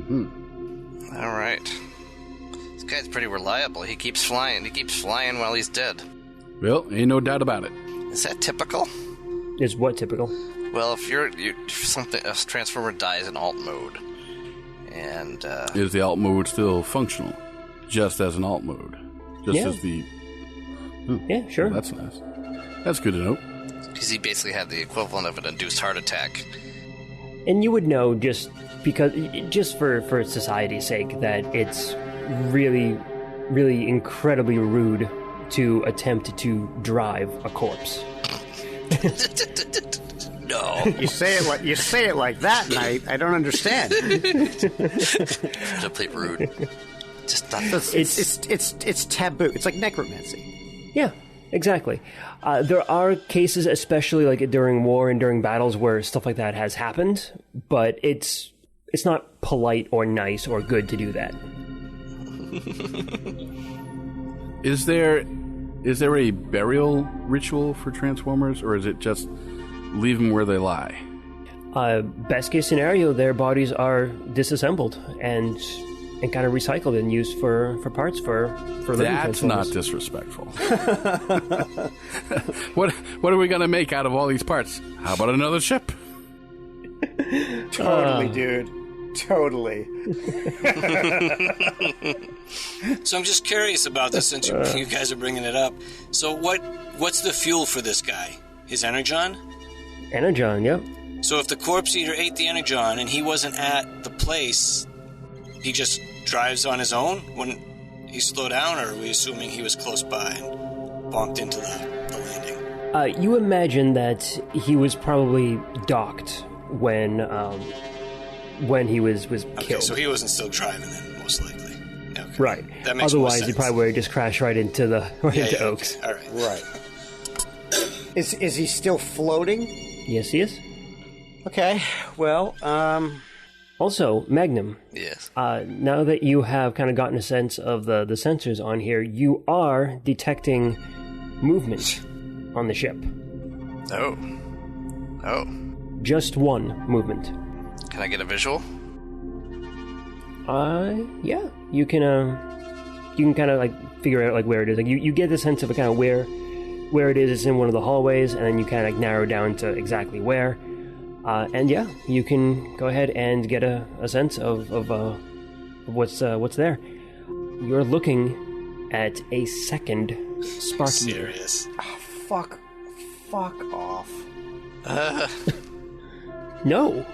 Mm-hmm. All right. This guy's pretty reliable. He keeps flying. He keeps flying while he's dead. Well, ain't no doubt about it. Is that typical? Is what typical? Well, if a transformer dies in alt mode, and is the alt mode still functional, just as an alt mode, as the? Yeah, sure. Well, that's nice. That's good to know. Because he basically had the equivalent of an induced heart attack. And you would know just for society's sake that it's really, really incredibly rude to attempt to drive a corpse. No. You say it like that, Knight. I don't understand. Simply rude. Just not. It's taboo. It's like necromancy. Yeah, exactly. There are cases, especially during war and during battles, where stuff like that has happened, but it's not polite or nice or good to do that. Is there a burial ritual for Transformers, or is it just leave them where they lie? Best case scenario, their bodies are disassembled and kind of recycled and used for parts for living That's Transformers. not disrespectful. What are we gonna make out of all these parts? How about another ship? Totally, dude. Totally. So I'm just curious about this since you guys are bringing it up. So what's the fuel for this guy? His energon? Energon, yep. So if the corpse eater ate the energon and he wasn't at the place, he just drives on his own? Wouldn't he slow down, or are we assuming he was close by and bumped into the landing? You imagine that he was probably docked when he was killed. Okay, so he wasn't still driving then, most likely. Okay. Right. That makes more Otherwise, sense. he probably would have just crashed right into Oaks. Okay. All right. Right. Is he still floating? Yes, he is. Okay. Well, Also, Magnum. Yes. Now that you have kind of gotten a sense of the sensors on here, you are detecting movement on the ship. Oh. Just one movement. Can I get a visual? Yeah. You can kind of like figure out like where it is. Like you get the sense of kind of where it is. It's in one of the hallways, and then you kind of like narrow down to exactly where. And yeah, you can go ahead and get a sense of what's there. You're looking at a second Sparkeater. Serious. oh, fuck off. No.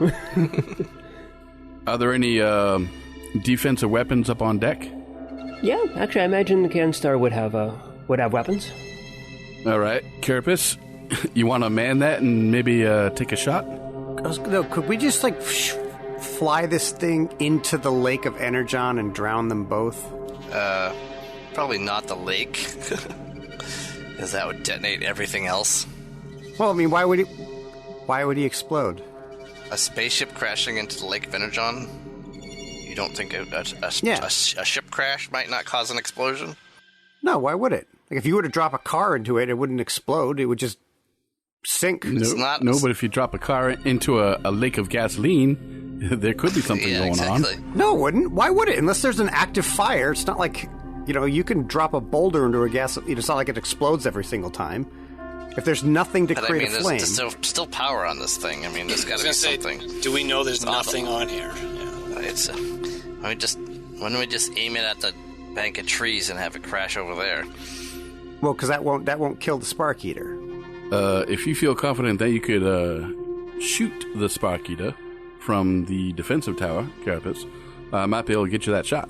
Are there any defensive weapons up on deck? Yeah, actually, I imagine the Kaon Star would have weapons. All right, Carapace, you want to man that and maybe take a shot? No, could we just like fly this thing into the lake of Energon and drown them both? Probably not the lake, because that would detonate everything else. Well, I mean, why would he explode? A spaceship crashing into the Lake of Energon? You don't think a ship crash might not cause an explosion? No, why would it? Like, if you were to drop a car into it, it wouldn't explode. It would just sink. No, but if you drop a car into a lake of gasoline, there could be something going on. No, it wouldn't. Why would it? Unless there's an active fire. It's not like, you can drop a boulder into a gas. It's not like it explodes every single time. If there's nothing to create a flame. There's still power on this thing. I mean, there's got to be something. Do we know there's nothing on here? Yeah. Why don't we just aim it at the bank of trees and have it crash over there? Well, because that won't kill the Sparkeater. If you feel confident that you could shoot the Sparkeater from the defensive tower, Carapace, I might be able to get you that shot.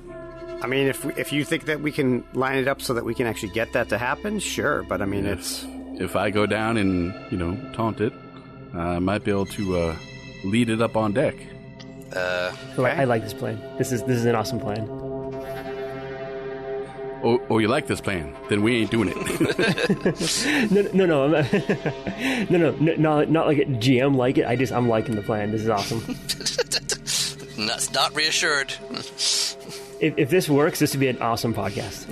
I mean, if you think that we can line it up so that we can actually get that to happen, sure. But I mean, If I go down and, taunt it, I might be able to lead it up on deck. Okay. I like this plan. This is an awesome plan. Oh, you like this plan? Then we ain't doing it. No, not like a GM like it. I'm liking the plan. This is awesome. Not reassured. If this works, this would be an awesome podcast.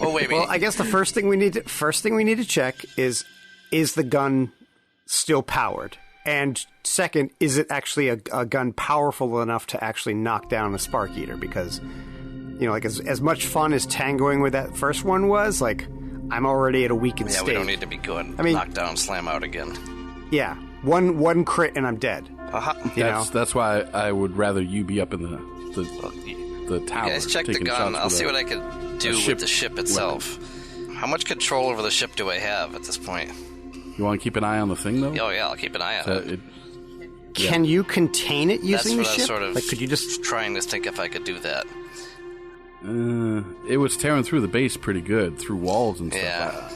Oh wait. Well, I guess the first thing we need to check is the gun still powered, and second, is it actually a gun powerful enough to actually knock down a Sparkeater? Because like as much fun as tangoing with that first one was, like I'm already at a weakened state. We don't need to be going knock down, slam out again. Yeah, one crit and I'm dead. That's why I would rather you be up in the tower. You guys check the gun. I'll see what I can do with the ship itself. Weapon. How much control over the ship do I have at this point? You want to keep an eye on the thing, though? Oh, yeah, I'll keep an eye on it. Can you contain it using the ship? That's what I was could you just trying to think if I could do that. It was tearing through the base pretty good, through walls and stuff. Yeah.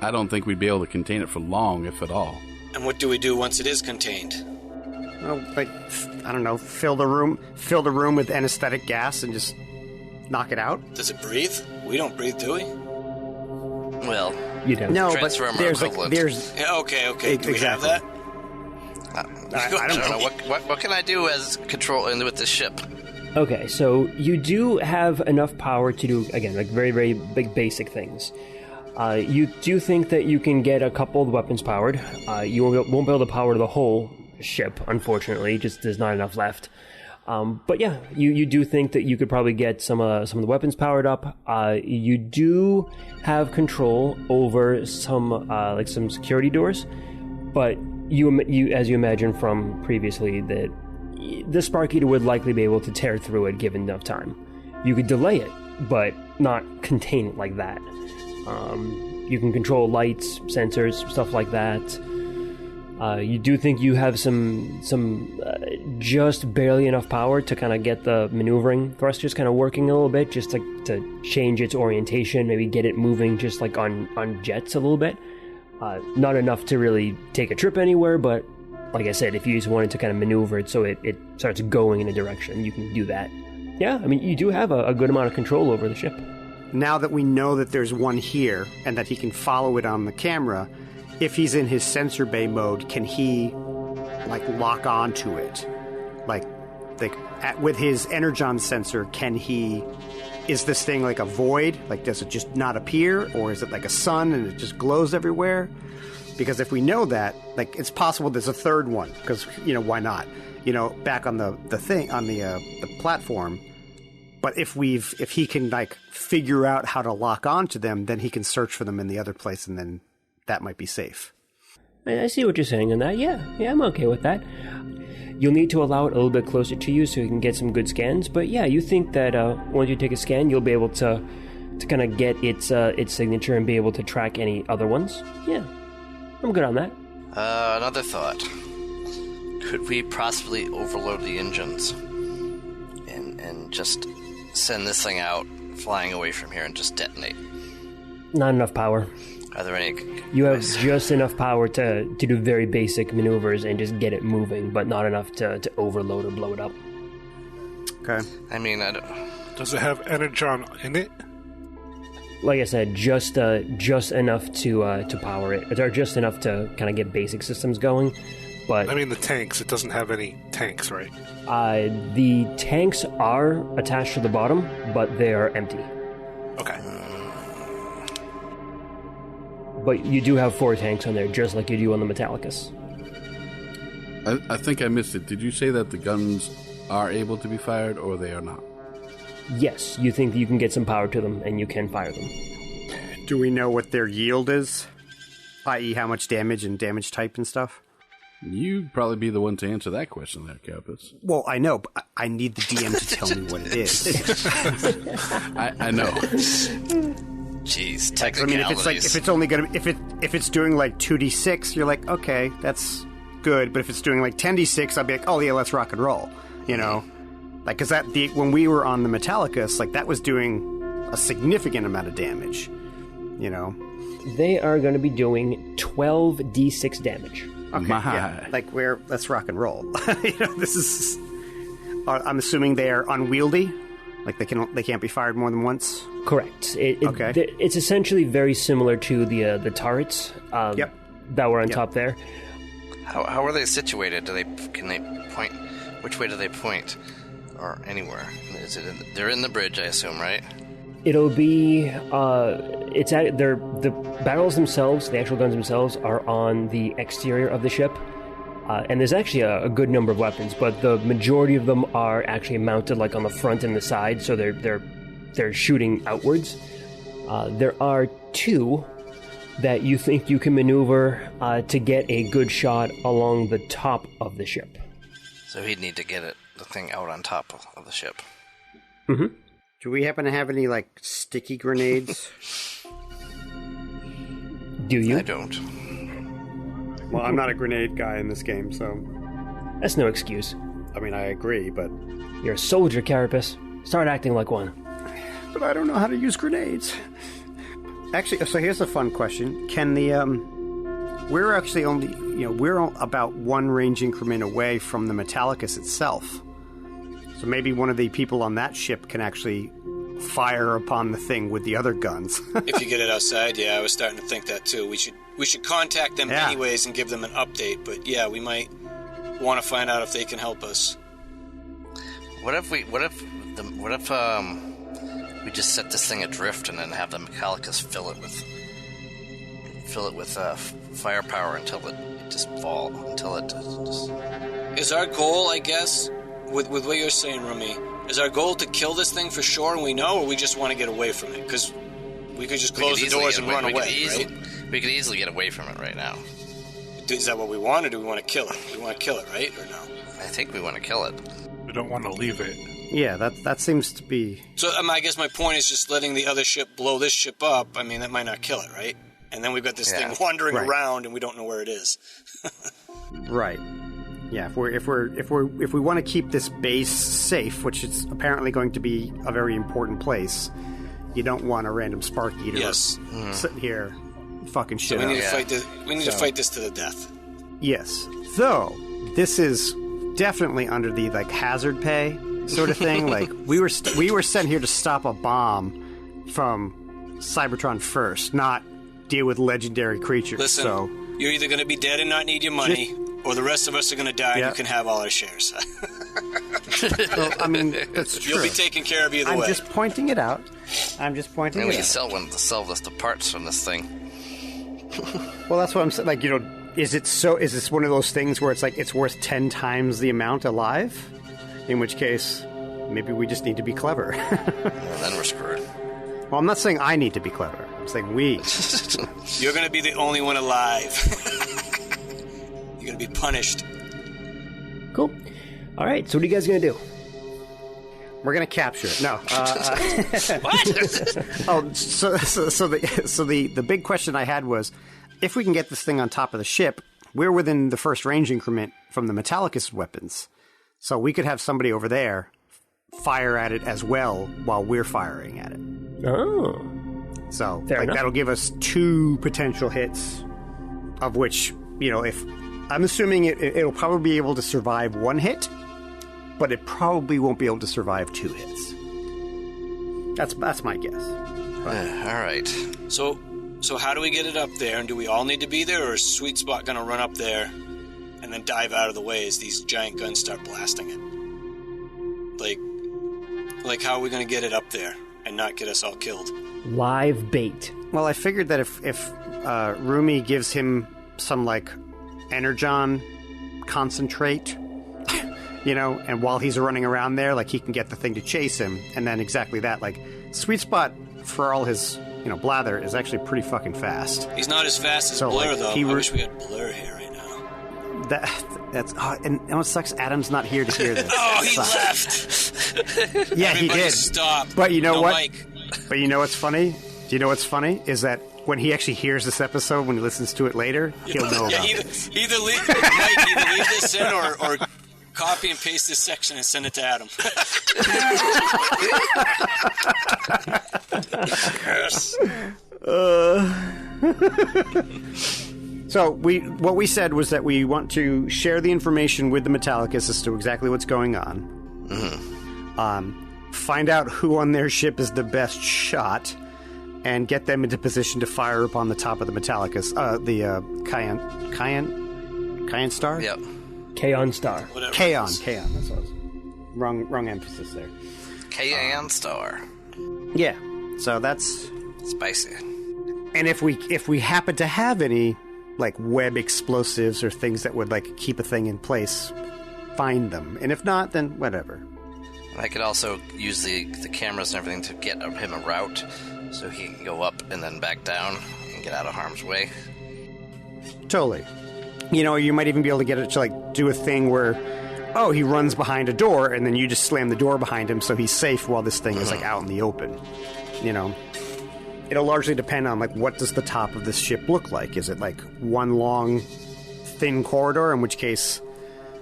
I don't think we'd be able to contain it for long, if at all. And what do we do once it is contained? Well, I don't know, fill the room with anesthetic gas and just knock it out? Does it breathe? We don't breathe, do we? Well, you don't. No, but there's Yeah, okay. Do we have that? I don't know. What can I do as control with this ship? Okay, so you do have enough power to do, again, like very, very big basic things. You do think that you can get a couple of weapons powered. You won't be able to power the whole ship, unfortunately. Just there's not enough left. But yeah, you do think that you could probably get some of the weapons powered up. You do have control over some security doors, but you as you imagine from previously that the Sparkeater would likely be able to tear through it given enough time. You could delay it, but not contain it like that. You can control lights, sensors, stuff like that. You do think you have some just barely enough power to kind of get the maneuvering thrusters kind of working a little bit, just to change its orientation, maybe get it moving just like on jets a little bit. Not enough to really take a trip anywhere, but like I said, if you just wanted to kind of maneuver it so it starts going in a direction, you can do that. Yeah, I mean, you do have a good amount of control over the ship. Now that we know that there's one here and that he can follow it on the camera, if he's in his sensor bay mode, can he, like, lock onto it? Like with his Energon sensor, is this thing like a void? Like, does it just not appear? Or is it like a sun and it just glows everywhere? Because if we know that, like, it's possible there's a third one. Because, why not? Back on the thing, on the platform. But if he can, like, figure out how to lock onto them, then he can search for them in the other place, and then that might be safe. I see what you're saying on that. Yeah, I'm okay with that. You'll need to allow it a little bit closer to you so you can get some good scans. But yeah, you think that once you take a scan, you'll be able to kind of get its signature and be able to track any other ones. Yeah, I'm good on that. Another thought. Could we possibly overload the engines and just send this thing out, flying away from here, and just detonate? Not enough power. Are there any... You have just enough power to do very basic maneuvers and just get it moving, but not enough to overload or blow it up. Okay. I mean, I don't... Does it have Energon in it? Like I said, just enough to power it, or just enough to kind of get basic systems going. But I mean the tanks. It doesn't have any tanks, right? The tanks are attached to the bottom, but they are empty. Okay. But you do have 4 tanks on there, just like you do on the Metallicus. I think I missed it. Did you say that the guns are able to be fired, or they are not? Yes, you think you can get some power to them, and you can fire them. Do we know what their yield is? I.e. how much damage and damage type and stuff? You'd probably be the one to answer that question there, Carapace. Well, I know, but I need the DM to tell me what it is. I know. Jeez, I mean, if it's doing like 2d6, you're like, okay, that's good. But if it's doing like 10d6, I'd be like, oh yeah, let's rock and roll. Like, because when we were on the Metallicus, like, that was doing a significant amount of damage. They are going to be doing 12d6 damage. Okay, yeah, like let's rock and roll. This is. I'm assuming they are unwieldy, like they can't be fired more than once. Correct. Okay. It's essentially very similar to the turrets. That were on top there. How are they situated? Can they point? Which way do they point? Or anywhere? They're in the bridge, I assume, right? It'll be the barrels themselves, the actual guns themselves, are on the exterior of the ship, and there's actually a good number of weapons, but the majority of them are actually mounted like on the front and the side, so they're shooting outwards. There are 2 that you think you can maneuver to get a good shot along the top of the ship. So he'd need to get the thing out on top of the ship. Mm-hmm. Do we happen to have any, like, sticky grenades? Do you? I don't. Well, I'm not a grenade guy in this game, so... That's no excuse. I mean, I agree, but... You're a soldier, Carapace. Start acting like one. But I don't know how to use grenades. Actually, so here's a fun question. Can the, We're actually only, we're about 1 range increment away from the Metallicus itself. So maybe one of the people on that ship can actually fire upon the thing with the other guns. If you get it outside, yeah, I was starting to think that too. We should contact them anyways and give them an update. But yeah, we might want to find out if they can help us. What if we just set this thing adrift and then have the Metallicus fill it with firepower until it just Is our goal, I guess, with what you're saying, Rumi, is our goal to kill this thing for sure and we know, or we just want to get away from it? Because we could just close the doors and run away, right? We could easily get away from it right now. Is that what we want, or do we want to kill it? We want to kill it, right? Or no? I think we want to kill it. We don't want to leave it. Yeah, that seems to be... So I guess my point is just letting the other ship blow this ship up. I mean, that might not kill it, right? And then we've got this thing wandering around, and we don't know where it is. Right. Yeah, if we want to keep this base safe, which is apparently going to be a very important place, you don't want a random Sparkeater sitting here fucking shit. So we up. need to fight this. We need to fight this to the death. Yes. Though this is definitely under the hazard pay sort of thing. Like we were sent here to stop a bomb from Cybertron first, not deal with legendary creatures. Listen, so you're either going to be dead and not need your money, or the rest of us are going to die and you can have all our shares. Well, I mean, that's true. You'll be taken care of either way. I'm just pointing it out. And we can sell the parts from this thing. Well, that's what I'm saying. Is this one of those things where it's worth 10 times the amount alive? In which case, maybe we just need to be clever. Well, then we're screwed. Well, I'm not saying I need to be clever. I'm saying we. You're going to be the only one alive. You're going to be punished. Cool. All right, so what are you guys going to do? We're going to capture it. No. What? Oh, so the big question I had was, if we can get this thing on top of the ship, we're within the first range increment from the Metallicus weapons. So we could have somebody over there fire at it as well while we're firing at it. Oh. So Fair enough. that'll give us 2 potential hits, of which, if I'm assuming it'll probably be able to survive 1 hit, but it probably won't be able to survive 2 hits. That's my guess. All right. So how do we get it up there? And do we all need to be there, or is Sweet Spot going to run up there and then dive out of the way as these giant guns start blasting it? Like how are we going to get it up there and not get us all killed? Live bait. Well, I figured that if Rumi gives him some Energon concentrate, and while he's running around there, he can get the thing to chase him, and then exactly that, Sweet Spot, for all his blather, is actually pretty fucking fast. He's not as fast as Blur, though. I wish we had Blur here right now. And what sucks, Adam's not here to hear this. Oh, he left! Yeah, he did. Stop. But you know what? Mike. But you know what's funny? Do you know what's funny? Is that when he actually hears this episode, when he listens to it later, he'll know about it. Either leave this in or copy and paste this section and send it to Adam. Yes. So what we said was that we want to share the information with the Metallicus as to exactly what's going on. Mm-hmm. Find out who on their ship is the best shot, and get them into position to fire upon the top of the Metallicus. The Kaon Star? Yep. Kaon Star. Kaon. That's what I was... Wrong emphasis there. Kaon Star. Yeah. So that's... Spicy. And if we happen to have any, web explosives or things that would, keep a thing in place, find them. And if not, then whatever. I could also use the cameras and everything to get him a route, so he can go up and then back down and get out of harm's way. Totally. You might even be able to get it to, do a thing where, he runs behind a door, and then you just slam the door behind him so he's safe while this thing is, out in the open. It'll largely depend on, what does the top of this ship look like? Is it, one long, thin corridor, in which case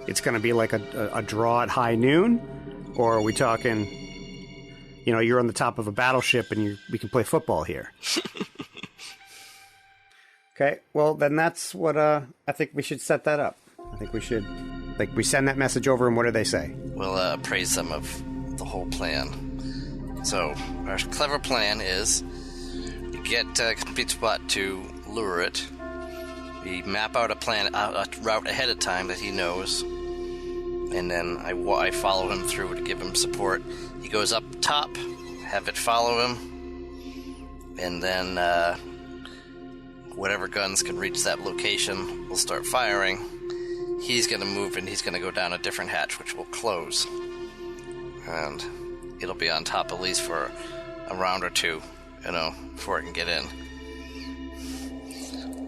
it's going to be a draw at high noon? Or are we talking, you're on the top of a battleship and we can play football here? Okay, well, then that's what, I think we should set that up. I think we should, we send that message over, and what do they say? We'll appraise them of the whole plan. So, our clever plan is we get Complete Spot to lure it. We map out a route ahead of time that he knows. And then I follow him through to give him support. He goes up top, have it follow him, and then whatever guns can reach that location will start firing. He's going to move, and he's going to go down a different hatch, which will close. And it'll be on top at least for a round or two, before it can get in.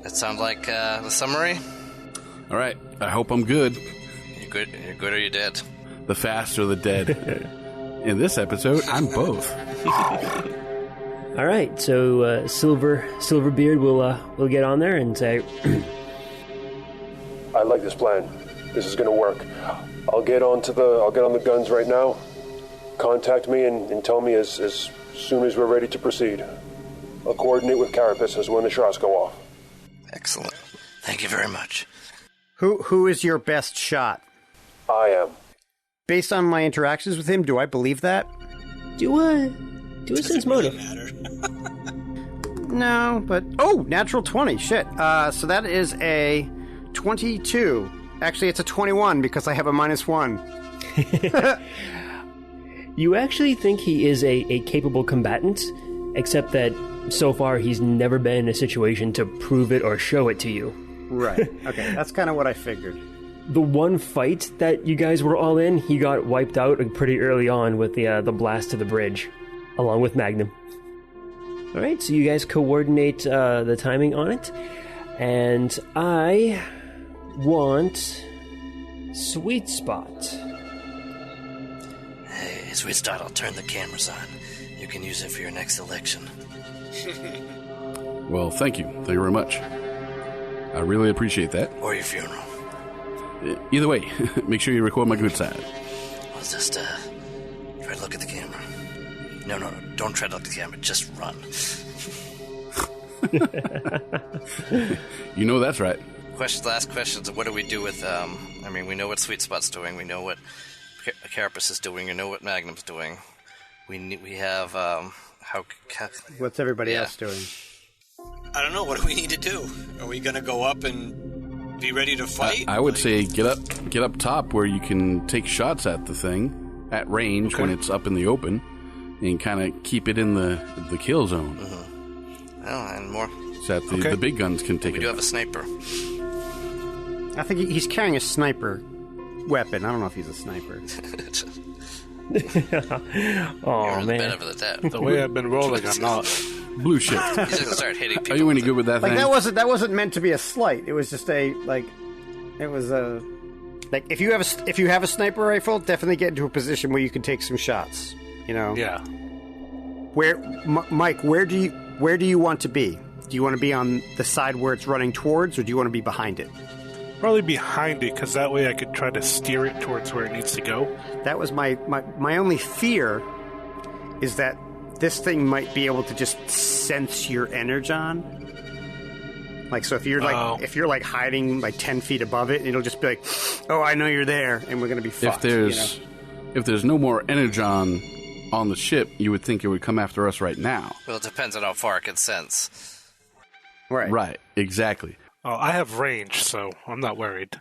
That sound like the summary? All right. I hope I'm good. You good? You're good or you're dead? The fast or the dead. In this episode, I'm both. All right, so Silverbeard will get on there and say, I like this plan. This is going to work. I'll get on the guns right now. Contact me and tell me as soon as we're ready to proceed. I'll coordinate with Carapace as when the shots go off. Excellent. Thank you very much. Who is your best shot? I am. Based on my interactions with him, do I believe that? do a sense motive. No, but... Oh, natural 20. Shit. So that is a 22. Actually, it's a 21 because I have a -1. You actually think he is a capable combatant, except that so far he's never been in a situation to prove it or show it to you. Right. Okay, that's kind of what I figured. The one fight that you guys were all in, he got wiped out pretty early on with the blast to the bridge, along with Magnum. All right, so you guys coordinate the timing on it, and I want Sweet Spot. Hey, Sweet Spot, I'll turn the cameras on. You can use it for your next election. Well, thank you. Thank you very much. I really appreciate that. Or your funeral. Either way, make sure you record my good side. I'll just try to look at the camera. No, don't try to look at the camera. Just run. You know that's right. Last questions. What do we do with? We know what Sweet Spot's doing. We know what Carapace is doing. We know what Magnum's doing. We have What's everybody else doing? I don't know. What do we need to do? Are we going to go up and be ready to fight? I would say get up top where you can take shots at the thing at range when it's up in the open, and kind of keep it in the kill zone. Mm-hmm. Oh, and more. So that the big guns can take it. We do have a sniper. I think he's carrying a sniper weapon. I don't know if he's a sniper. Oh, man. Better than that. The way I've been rolling, I'm not. Blue shift. He's going to start hitting people. Are you any good with that Like thing? that wasn't meant to be a slight. It was just if you have a sniper rifle, definitely get into a position where you can take some shots. You know. Yeah. Mike, where do you want to be? Do you want to be on the side where it's running towards, or do you want to be behind it? Probably behind it, because that way I could try to steer it towards where it needs to go. That was my only fear, is that this thing might be able to just sense your energon. Like, so if you're hiding like 10 feet above it, it'll just be like, oh, I know you're there, and we're gonna be fucked. If there's no more energon on the ship, you would think it would come after us right now. Well, it depends on how far it can sense. Right, exactly. Oh, I have range, so I'm not worried.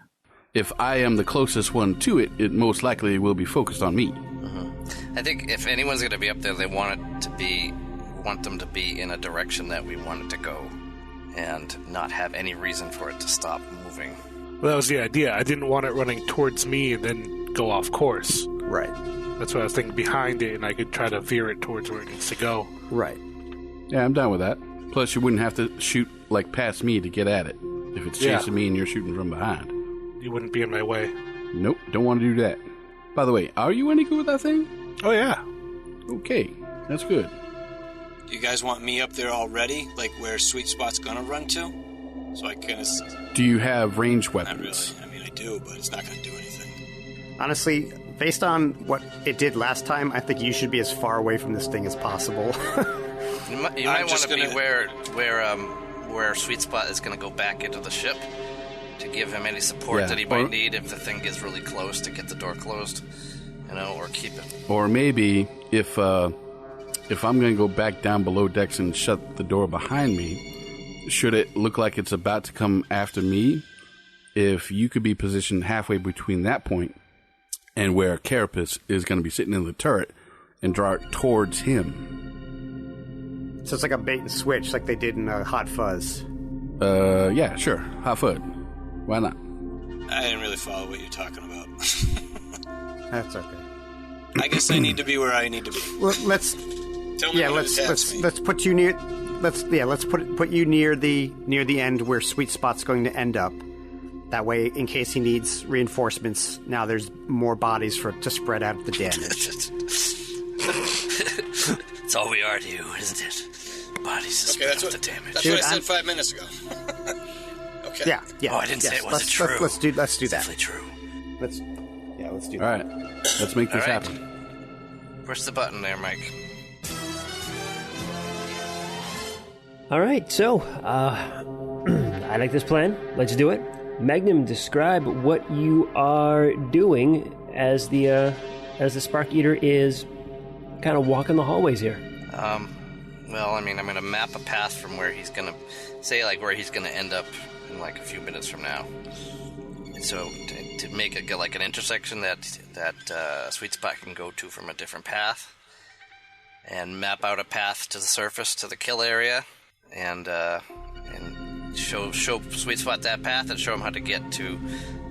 If I am the closest one to it, it most likely will be focused on me. Mm-hmm. I think if anyone's going to be up there, they want them to be in a direction that we want it to go, and not have any reason for it to stop moving. Well, that was the idea. I didn't want it running towards me and then go off course. Right. That's why I was thinking behind it, and I could try to veer it towards where it needs to go. Right. Yeah, I'm down with that. Plus, you wouldn't have to shoot like past me to get at it. If it's chasing me and you're shooting from behind. You wouldn't be in my way. Nope, don't want to do that. By the way, are you any good with that thing? Oh, yeah. Okay, that's good. Do you guys want me up there already? Like where Sweet Spot's gonna run to? So I kind of... Do you have ranged Not weapons? really. I mean, I do, but it's not gonna do anything. Honestly, based on what it did last time, I think you should be as far away from this thing as possible. You might want to be where Sweet Spot is going to go back into the ship to give him any support that he might need if the thing gets really close, to get the door closed, or keep it. Or maybe if I'm going to go back down below decks and shut the door behind me, should it look like it's about to come after me, if you could be positioned halfway between that point and where Carapace is going to be sitting in the turret, and draw it towards him. So it's like a bait and switch, like they did in Hot Fuzz. Yeah, sure. Hot foot. Why not? I didn't really follow what you're talking about. That's okay. I guess I need to be where I need to be. Well, let's Tell me when to attack me. let's put you near. Let's put you near the end where Sweet Spot's going to end up, That way, in case he needs reinforcements, now there's more bodies to spread out the damage. It's all we are to you, isn't it? Bodies to spread out the damage. That's what I said 5 minutes ago. Okay. Yeah. Oh, I didn't say it wasn't true. Let's do that. Definitely true. Let's do that. All right, let's make this happen. Push the button there, Mike. All right, so I like this plan. Let's do it. Magnum, describe what you are doing as the Sparkeater is kind of walking the hallways here. Well, I mean, I'm going to map a path from where he's going to, say, like, where he's going to end up in, like, a few minutes from now. So, to make it like an intersection that Sweet Spot can go to from a different path, and map out a path to the surface, to the kill area, and show Sweet Spot that path, and show him how to get to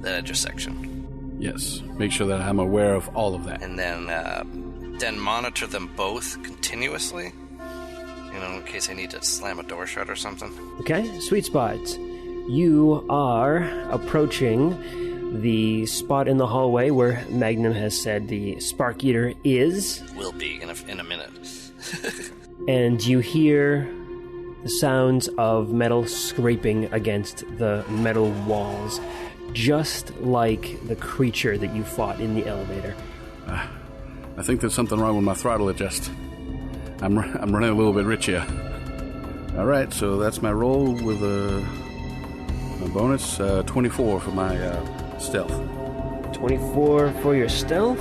the intersection. Yes, make sure that I'm aware of all of that. And then monitor them both continuously, in case I need to slam a door shut or something. Okay, Sweet Spot. You are approaching the spot in the hallway where Magnum has said the Sparkeater is. Will be in a minute. And you hear the sounds of metal scraping against the metal walls, just like the creature that you fought in the elevator. I think there's something wrong with my throttle adjust. I'm running a little bit rich here. All right, so that's my roll with a bonus 24 for my stealth. 24 for your stealth?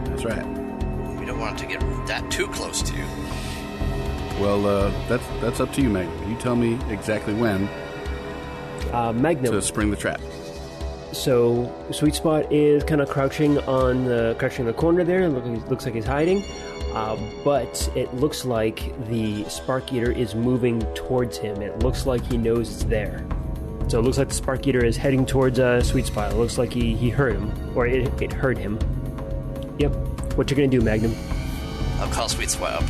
That's right. We don't want it to get that too close to you. Well, that's up to you, Magnum. You tell me exactly when Magnum. to spring the trap. So Sweet Spot is kind of crouching in the corner there. Looks like he's hiding, but it looks like the Sparkeater is moving towards him. It looks like he knows it's there. So it looks like the Sparkeater is heading towards Sweet Spot. It looks like he heard him, or it heard him. Yep. What you gonna do, Magnum? I'll call Sweet Spot up.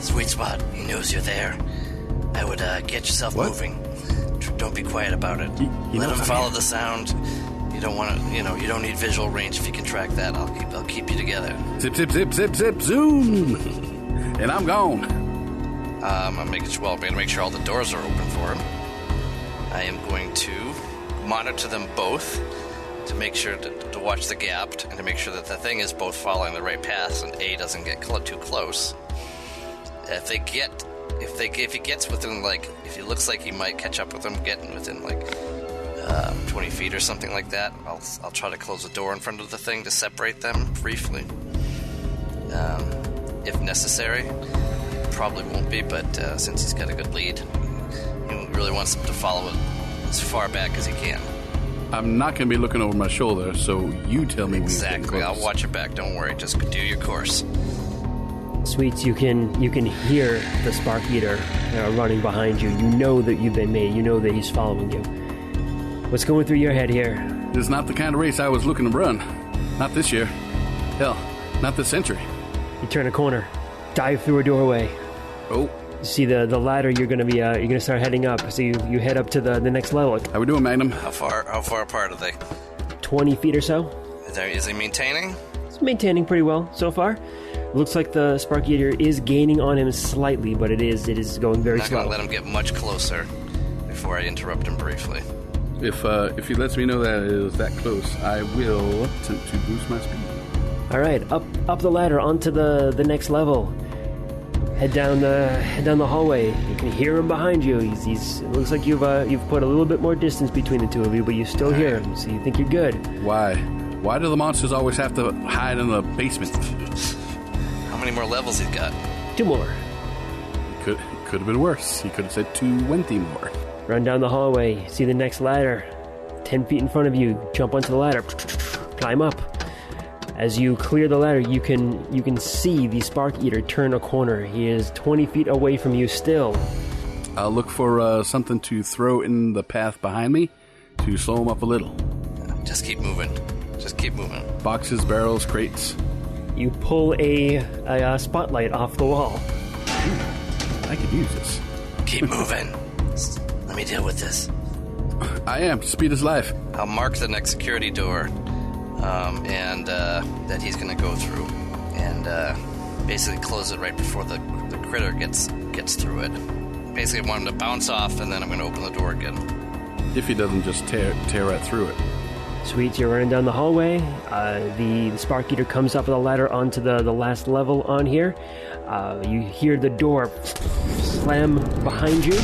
Sweet Spot, he knows you're there. I would get yourself moving. Don't be quiet about it. Let him follow the sound. You don't want to, you don't need visual range. If you can track that, I'll keep you together. Zip, zip, zip, zip, zip, zoom! And I'm gone. I'm going to make sure all the doors are open for him. I am going to monitor them both to make sure to watch the gap and to make sure that the thing is both following the right path and A doesn't get too close. If he gets within, if he looks like he might catch up with them, getting within 20 feet or something like that, I'll try to close the door in front of the thing to separate them briefly, if necessary. Probably won't be, but since he's got a good lead, he really wants them to follow it as far back as he can. I'm not going to be looking over my shoulder, so you tell me. Exactly. I'll watch your back. Don't worry. Just do your course. Sweets, you can hear the Sparkeater running behind you. You know that you've been made. You know that he's following you. What's going through your head here? This is not the kind of race I was looking to run. Not this year. Hell, not this century. You turn a corner, dive through a doorway. Oh. You see the ladder. You're gonna start heading up. So you head up to the next level. How we doing, Magnum? How far apart are they? 20 feet or so. Is he maintaining? He's maintaining pretty well so far. Looks like the Sparkeater is gaining on him slightly, but it is going very slow. I'm not going to let him get much closer before I interrupt him briefly. If he lets me know that it is that close, I will attempt to boost my speed. All right, up the ladder onto the next level. Head down the hallway. You can hear him behind you. It looks like you've put a little bit more distance between the two of you, but you still hear him, so you think you're good. Why? Why do the monsters always have to hide in the basement? How many more levels he's got? 2 more. Could have been worse. He could have said 20 more. Run down the hallway. See the next ladder. 10 feet in front of you. Jump onto the ladder. Climb up. As you clear the ladder, you can see the Sparkeater turn a corner. He is 20 feet away from you still. I'll look for something to throw in the path behind me to slow him up a little. Just keep moving. Boxes, barrels, crates. You pull a spotlight off the wall. I could use this. Keep moving. Let me deal with this. I am. Speed is life. I'll mark the next security door, and that he's going to go through, and basically close it right before the critter gets through it. Basically, I want him to bounce off, and then I'm going to open the door again. If he doesn't just tear right through it. Sweet, you're running down the hallway. The Sparkeater comes up the ladder onto the last level on here. You hear the door slam behind you,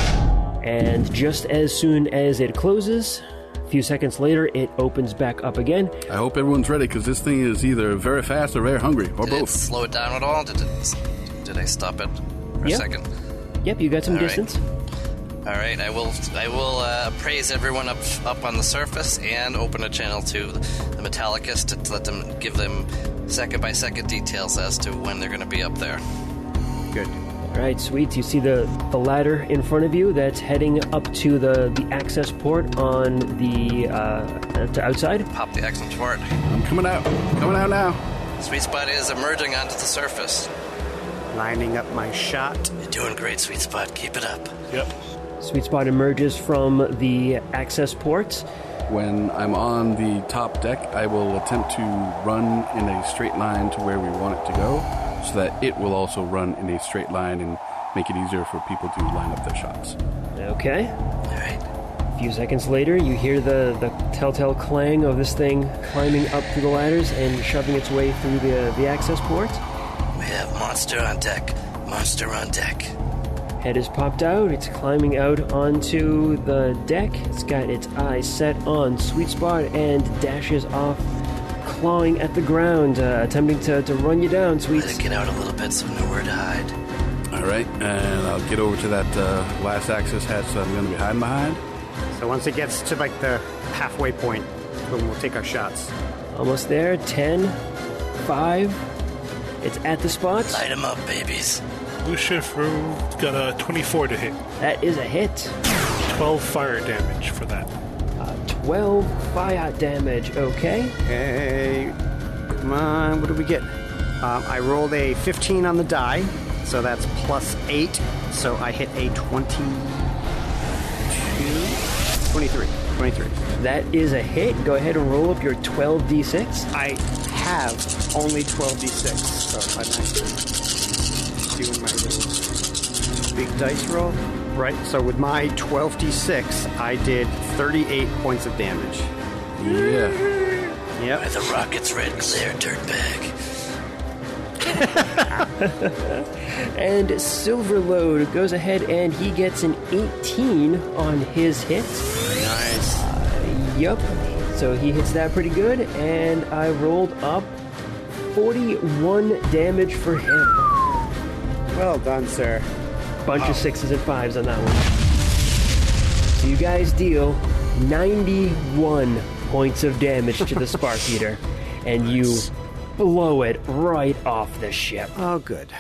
and just as soon as it closes, a few seconds later, it opens back up again. I hope everyone's ready, because this thing is either very fast or very hungry, or both. Did it slow it down at all? Did I stop it for a second? Yep, you got some all distance. Right. All right, I will appraise everyone up on the surface and open a channel to the Metallicus to let them give them second-by-second details as to when they're going to be up there. Good. All right, sweet. You see the ladder in front of you that's heading up to the access port on the outside. Pop the access port. I'm coming out now. Sweet Spot is emerging onto the surface. Lining up my shot. You're doing great, Sweet Spot. Keep it up. Yep. Sweet Spot emerges from the access port. When I'm on the top deck, I will attempt to run in a straight line to where we want it to go, so that it will also run in a straight line and make it easier for people to line up their shots. Okay. All right. A few seconds later, you hear the telltale clang of this thing climbing up through the ladders and shoving its way through the access port. We have monster on deck. Monster on deck. Head is popped out. It's climbing out onto the deck. It's got its eyes set on Sweet Spot and dashes off, clawing at the ground, attempting to run you down, Sweet. Let it get out a little bit so we know where to hide. All right, and I'll get over to that last access hatch that I'm going to be hiding behind. So once it gets to like the halfway point, then we'll take our shots. Almost there. 10, 5. It's at the spot. Light them up, babies. Lucifer got a 24 to hit. That is a hit. 12 fire damage for that. 12 fire damage. Okay. Hey, come on. What do we get? I rolled a 15 on the die, so that's plus 8. So I hit a 23. That is a hit. Go ahead and roll up your 12d6. I have only 12d6, so I'm actually doing my little big dice roll. Right, so with my 12d6, I did 38 points of damage. Yeah. Yep. By the rocket's red glare, dirtbag. And Silverload goes ahead and he gets an 18 on his hit. Nice. Yup. So he hits that pretty good, and I rolled up 41 damage for him. Well done, sir. Bunch of 6s and 5s on that one. So you guys deal 91 points of damage to the Sparkeater, and you blow it right off the ship. Oh, good.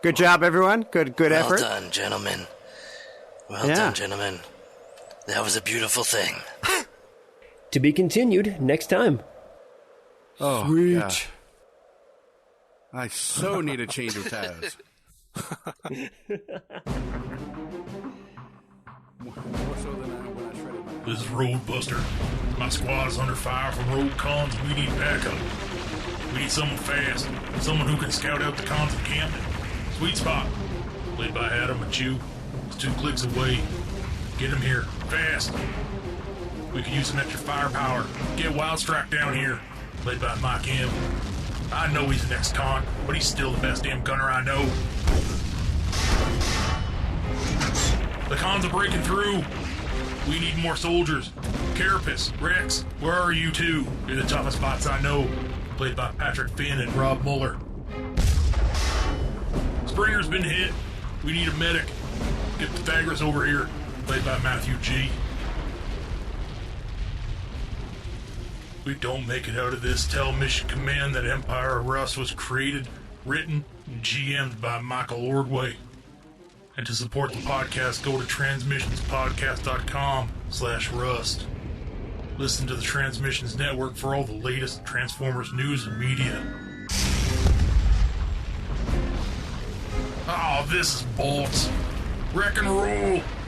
Good job, everyone. Good effort. Well done, gentlemen. Well done, gentlemen. That was a beautiful thing. To be continued next time. Oh, Sweet. God. I so need a change of tires. More so than when I shredded my... This is Roadbuster. My squad is under fire from road cons and we need backup. We need someone fast. Someone who can scout out the cons encampment. Sweet Spot. Played by Adam and Chew. It's 2 clicks away. Get him here. Fast. We could use some extra firepower. Get Wildstrike down here. Played by Mike M. I know he's the next con, but he's still the best damn gunner I know. The cons are breaking through. We need more soldiers. Carapace, Rex, where are you two? You're the toughest spots I know. Played by Patrick Finn and Rob Muller. Springer's been hit. We need a medic. Get Pythagoras over here. Played by Matthew G. We don't make it out of this, tell Mission Command that Empire of Rust was created, written, and GM'd by Michael Ordway. And to support the podcast, go to transmissionspodcast.com/rust. Listen to the Transmissions Network for all the latest Transformers news and media. Oh, this is bolts. Wreck and roll!